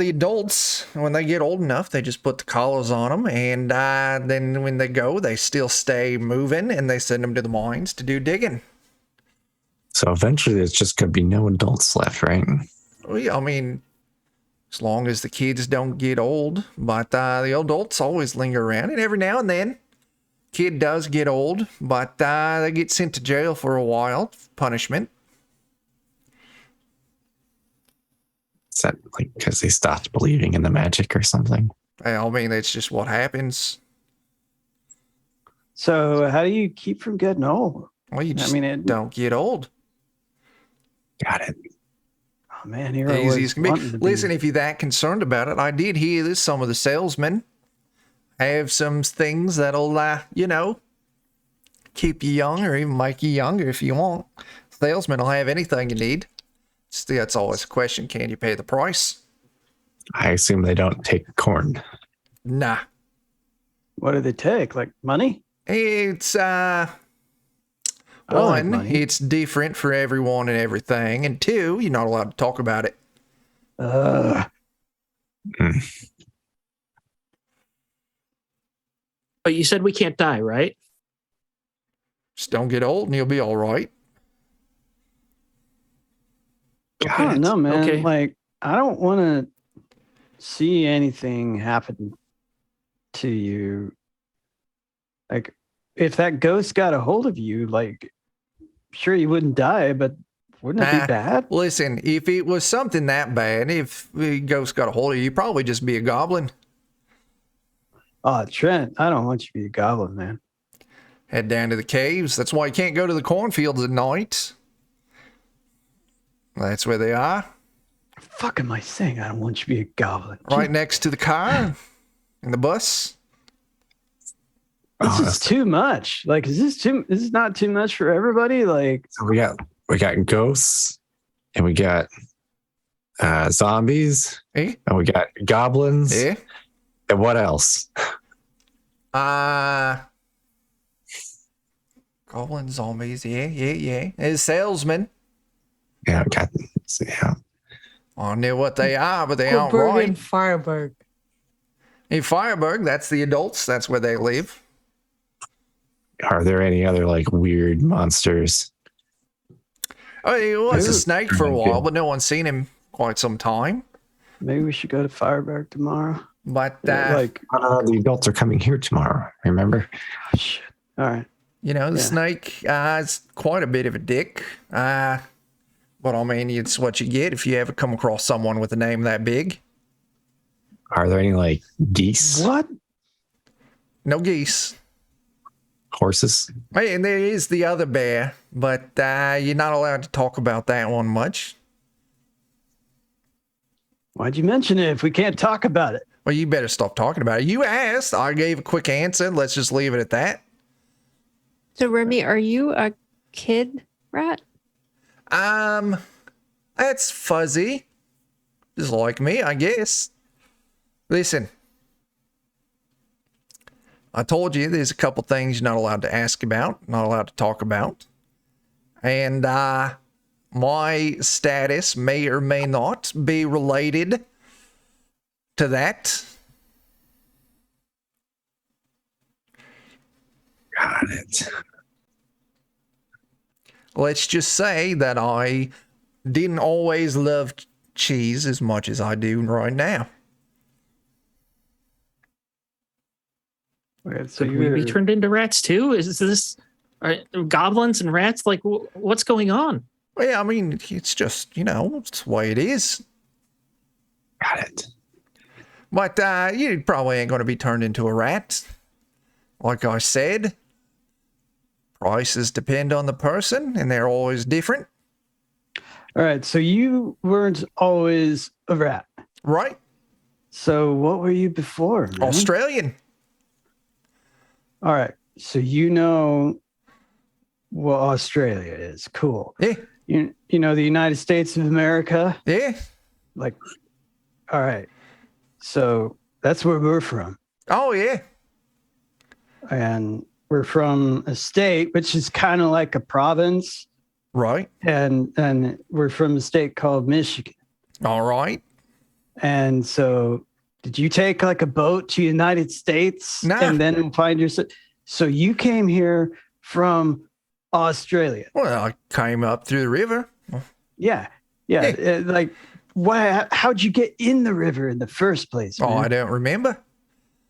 adults, when they get old enough, they just put the collars on them. And then when they go, they still stay moving and they send them to the mines to do digging. So eventually there's just going to be no adults left, right? As long as the kids don't get old. But the adults always linger around. And every now and then, kid does get old. But they get sent to jail for a while. Punishment. Is that like because they stopped believing in the magic or something? It's just what happens. So how do you keep from getting old? Well, you just don't get old. Got it. Oh, man, here I Easy was as can be. wanting to be- Listen, if you're that concerned about it, I did hear that some of the salesmen have some things that'll, keep you young or even make you younger if you want. Salesmen will have anything you need. That's always a question. Can you pay the price? I assume they don't take corn. Nah. What do they take? Like money? It's, I like One, money. it's different for everyone and everything. And two, you're not allowed to talk about it. But you said we can't die, right? Just don't get old and you'll be all right. I don't know, man. Okay. Like, I don't want to see anything happen to you. Like, if that ghost got a hold of you, like, sure, you wouldn't die, but wouldn't it Nah. be bad? Listen, if it was something that bad, if the ghost got a hold of you, you'd probably just be a goblin. Oh, Trent, I don't want you to be a goblin, man. Head down to the caves. That's why you can't go to the cornfields at night. That's where they are. Fuck am I saying? I don't want you to be a goblin. Right next to the car and the bus. This is too much. Like, is this not too much for everybody? Like, So we got ghosts, and we got zombies, Eh? and we got goblins, Yeah. and what else? Goblin zombies. Yeah. There's salesmen. Yeah, yeah. I don't know what they are, but they aren't Gilbert right. and Fireberg. In Fireberg, that's the adults. That's where they live. Are there any other like weird monsters? Oh, he was a Ooh. snake for a Okay. while, but no one's seen him quite some time. maybe we should go to Fireberg tomorrow. But Like, The adults are coming here tomorrow. Remember? oh, shit. All right. you know, the Yeah. snake is quite a bit of a dick. But I mean, it's what you get if you ever come across someone with a name that big. Are there any like geese, What? No geese. horses? Hey, and there is the other bear, but you're not allowed to talk about that one much. Why'd you mention it if we can't talk about it? Well, you better stop talking about it. You asked. I gave a quick answer. Let's just leave it at that. So Remy, are you a kid rat? That's fuzzy. Just like me, I guess. Listen. I told you there's a couple things you're not allowed to ask about, not allowed to talk about. And my status may or may not be related to that. Got it. Let's just say that I didn't always love cheese as much as I do right now. Okay, so Could we be turned into rats too? Is this goblins and rats? Like, what's going on? Well, yeah, I mean, it's just, you know, it's the way it is. Got it. But you probably ain't going to be turned into a rat. Like I said, prices depend on the person, and they're always different, All right. So you weren't always a rat. right? So what were you before, man? Australian. All right. So you know what Australia is. Cool. Yeah, You know the United States of America? yeah. Like, all right. So that's where we're from. Oh, yeah. And we're from a state, which is kind of like a province. Right. And we're from a state called Michigan. All right. And so did you take like a boat to United States Nah. and then find yourself? So you came here from Australia. Well, I came up through the river. Yeah. Like, why? How'd you get in the river in the first place? Oh, man? I don't remember.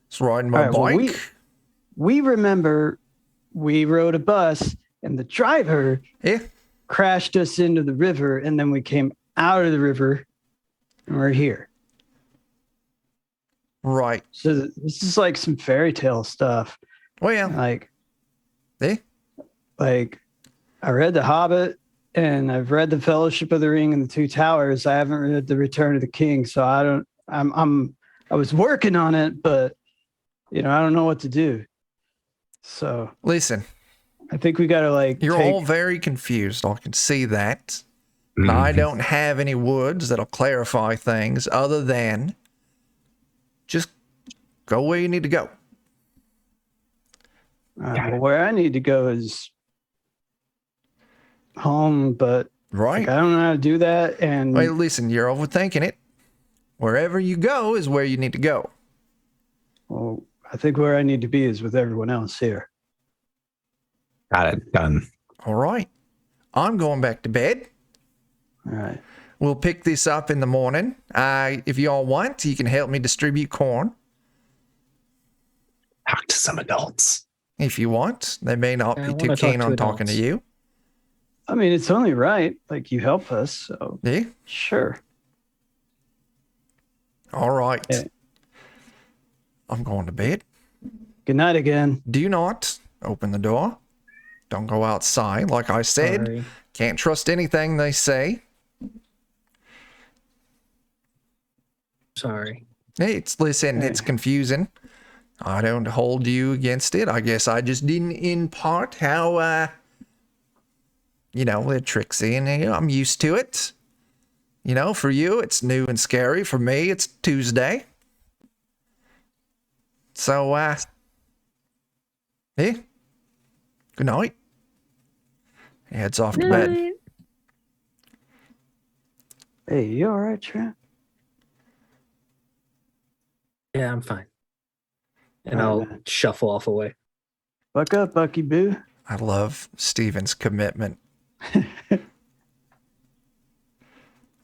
It's riding my All right, well, bike. we remember we rode a bus and the driver Yeah. crashed us into the river, and then we came out of the river and we're here. Right. So this is like some fairy tale stuff. Well, Like yeah. I read The Hobbit and I've read The Fellowship of the Ring and the Two Towers. I haven't read The Return of the King, so I was working on it, but I don't know what to do. So Listen, I think we gotta you're all very confused. I can see that. And I don't have any words that'll clarify things other than just go where you need to go. well, where I need to go is home, but Right. like, I don't know how to do that. And Wait, listen, you're overthinking it. Wherever you go is where you need to go. well, I think where I need to be is with everyone else here. Got it. Done. All right. I'm going back to bed. All right. We'll pick this up in the morning. If y'all want, you can help me distribute corn. Talk to some adults. If you want. They may not I be wanna too keen talk to on talking to adults. you. I mean, it's only right. Like, you help us, so Yeah? sure. All right. Yeah. I'm going to bed. Good night again. Do not open the door. Don't go outside. Like I said, Sorry. can't trust anything they say. Sorry. Hey, it's confusing. I don't hold you against it. I guess I just didn't impart how, the tricksy, and I'm used to it. For you, it's new and scary. For me, it's Tuesday. So, yeah. Good night. He heads off to bed. Hey, you all right, Trent? Yeah, I'm fine. And All I'll right, man. shuffle off away. Buck up, Bucky Boo. I love Steven's commitment.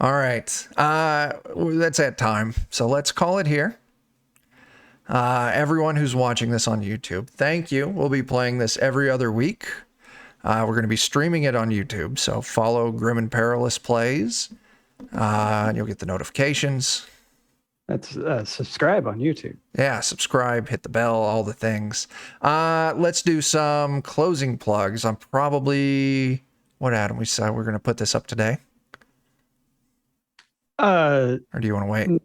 All right. That's that time. So let's call it here. Everyone who's watching this on YouTube, thank you. We'll be playing this every other week. We're going to be streaming it on YouTube. So follow Grim and Perilous Plays. And you'll get the notifications. That's subscribe on YouTube. Yeah, subscribe, hit the bell, all the things. Let's do some closing plugs. I'm probably... What, Adam? We said we're going to put this up today? Or do you want to wait?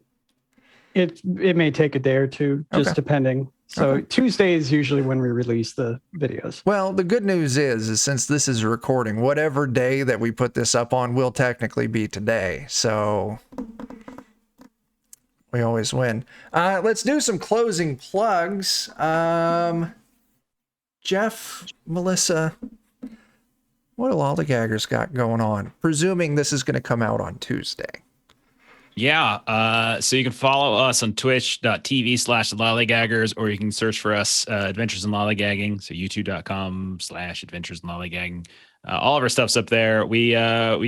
It may take a day or two, just Okay. depending. So Okay. Tuesday is usually when we release the videos. Well, the good news is since this is a recording, whatever day that we put this up on will technically be today. So we always win. Let's do some closing plugs. Jeff, Melissa, what do Lollygaggers got going on? Presuming this is going to come out on Tuesday. Yeah. So you can follow us on twitch.tv/lollygaggers, or you can search for us, Adventures in Lollygagging. So youtube.com/Adventures in Lollygagging. All of our stuff's up there. We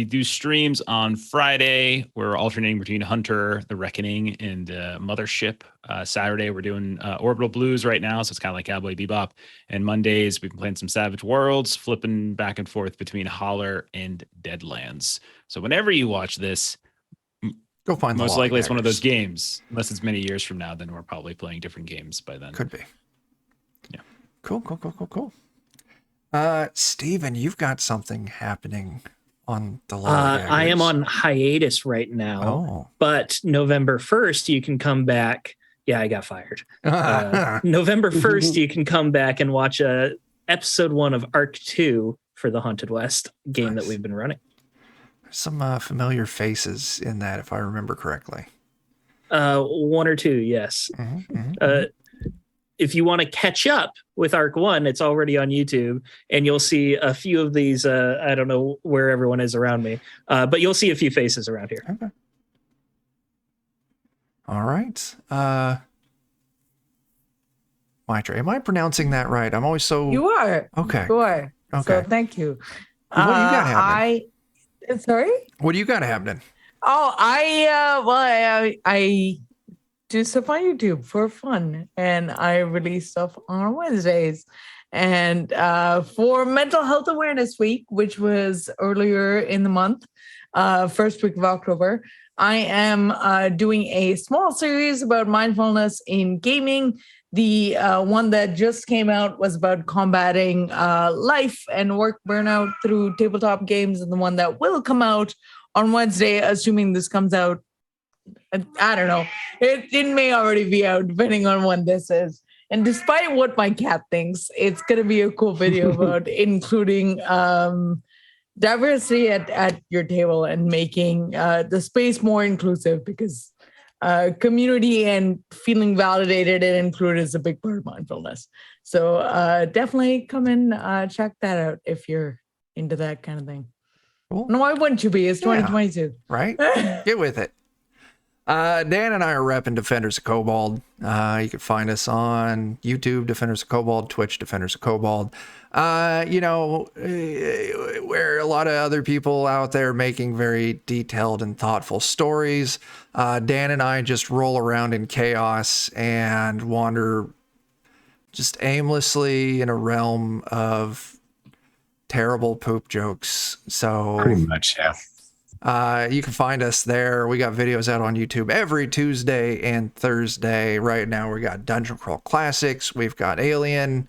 do streams on Friday. We're alternating between Hunter, The Reckoning, and Mothership. Saturday, we're doing Orbital Blues right now. So it's kind of like Cowboy Bebop. And Mondays, we've been playing some Savage Worlds, flipping back and forth between Holler and Deadlands. So whenever you watch this, Go find the most likely it's one of those Lollygaggers. games. Unless it's many years from now, then we're probably playing different games by then. Could be. Yeah. Cool. Steven, you've got something happening on the Lollygaggers. I am on hiatus right now, Oh. but November 1st, you can come back. Yeah, I got fired. November 1st, you can come back and watch episode 1 of Arc 2 for the Haunted West game Nice. that we've been running. Some familiar faces in that, if I remember correctly. 1 or 2, yes. If you want to catch up with Arc 1, it's already on YouTube, and you'll see a few of these. I don't know where everyone is around me, but you'll see a few faces around here. Okay. All right. Maitreyi, am I pronouncing that right? I'm always so... You are. Okay. You are. Okay. So thank you. What do you got happening? Sorry? What do you got happening? Oh, I do stuff on YouTube for fun, and I release stuff on Wednesdays. And for Mental Health Awareness Week, which was earlier in the month, first week of October, I am doing a small series about mindfulness in gaming. The one that just came out was about combating life and work burnout through tabletop games, and the one that will come out on Wednesday, assuming this comes out, I don't know. It may already be out, depending on when this is. And despite what my cat thinks, it's going to be a cool video about including diversity at your table and making the space more inclusive, because community and feeling validated and included is a big part of mindfulness. So definitely come and check that out if you're into that kind of thing. Cool. No, why wouldn't you be? It's Yeah. 2022. Right? Get with it. Dan and I are repping Defenders of Kobold. You can find us on YouTube, Defenders of Kobold, Twitch, Defenders of Kobold. Where a lot of other people out there making very detailed and thoughtful stories. Dan and I just roll around in chaos and wander just aimlessly in a realm of terrible poop jokes. So Pretty much, yeah. you can find us there. We got videos out on YouTube every Tuesday and Thursday. Right now we got Dungeon Crawl Classics. We've got Alien.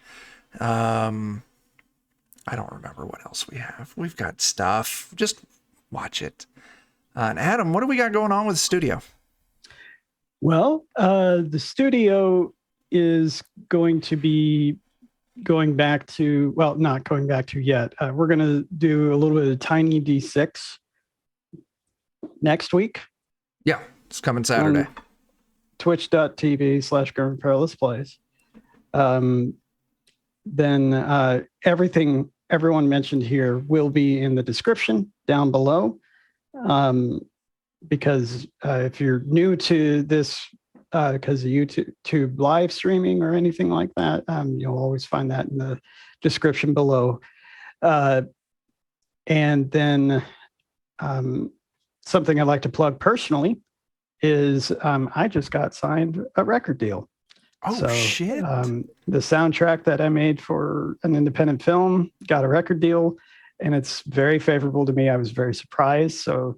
I don't remember what else we have. We've got stuff. Just watch it. And Adam, what do we got going on with the studio? Well, the studio is going to be going back to, well, not going back to yet. We're going to do a little bit of Tiny D6 next week. Yeah, it's coming Saturday. Twitch.tv/Gurman Perilous Plays. Then everything everyone mentioned here will be in the description down below. Because if you're new to this, because of YouTube live streaming or anything like that, you'll always find that in the description below. And then something I'd like to plug personally is I just got signed a record deal. Oh, shit. The soundtrack that I made for an independent film got a record deal, and it's very favorable to me. I was very surprised. So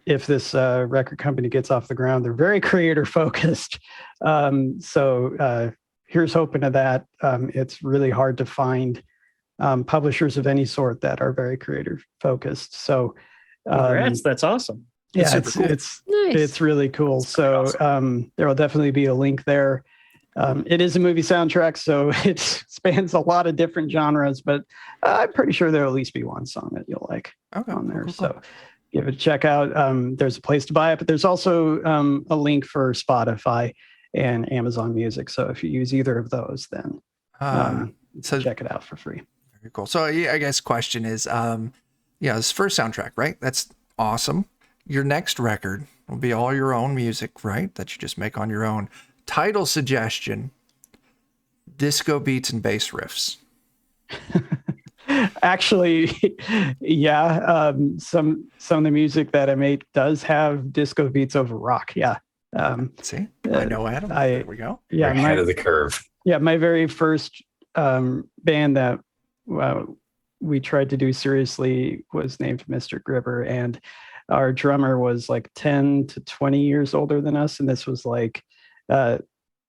if this record company gets off the ground, they're very creator focused. So here's hoping to that. It's really hard to find publishers of any sort that are very creator focused. So Congrats, that's awesome. Yeah, That's super cool. it's really cool. So there will definitely be a link there. It is a movie soundtrack, so it spans a lot of different genres, but I'm pretty sure there'll at least be one song that you'll like on there. Cool. So give it a check out. There's a place to buy it, but there's also a link for Spotify and Amazon Music. So if you use either of those, then check it out for free. Very cool. So I guess question is, this first soundtrack, right? That's awesome. Your next record will be all your own music, right? That you just make on your own. Title suggestion: disco beats and bass riffs. Actually, yeah. Some of the music that I make does have disco beats over rock. Yeah. See, I know Adam. There we go. Yeah, You're ahead of the curve. Yeah, my very first band that we tried to do seriously was named Mr. Gribber, and our drummer was like 10 to 20 years older than us, and this was like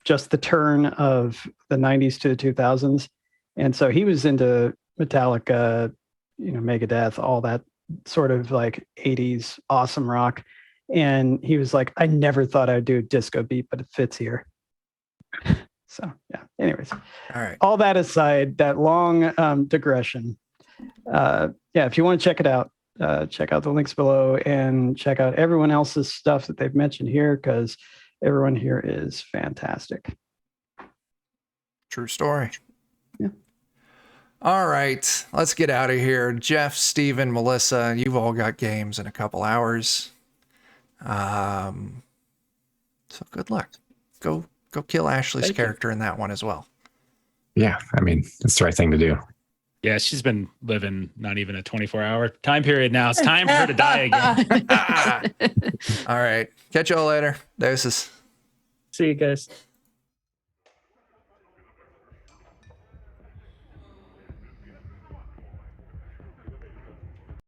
just the turn of the 90s to the 2000s, and so he was into Metallica, Megadeth, all that sort of like 80s awesome rock, and he was like, I never thought I'd do a disco beat, but it fits here. So yeah, anyways, All right. all that aside, that long digression, if you want to check it out, check out the links below and check out everyone else's stuff that they've mentioned here, because everyone here is fantastic. True story. Yeah. All right, let's get out of here. Jeff, Steven, Melissa, you've all got games in a couple hours. So good luck. Go kill Ashley's character in that one as well. Yeah, I mean, it's the right thing to do. Yeah, she's been living not even a 24-hour time period now. It's time for her to die again. All right. Catch y'all later. Deuces. See you guys.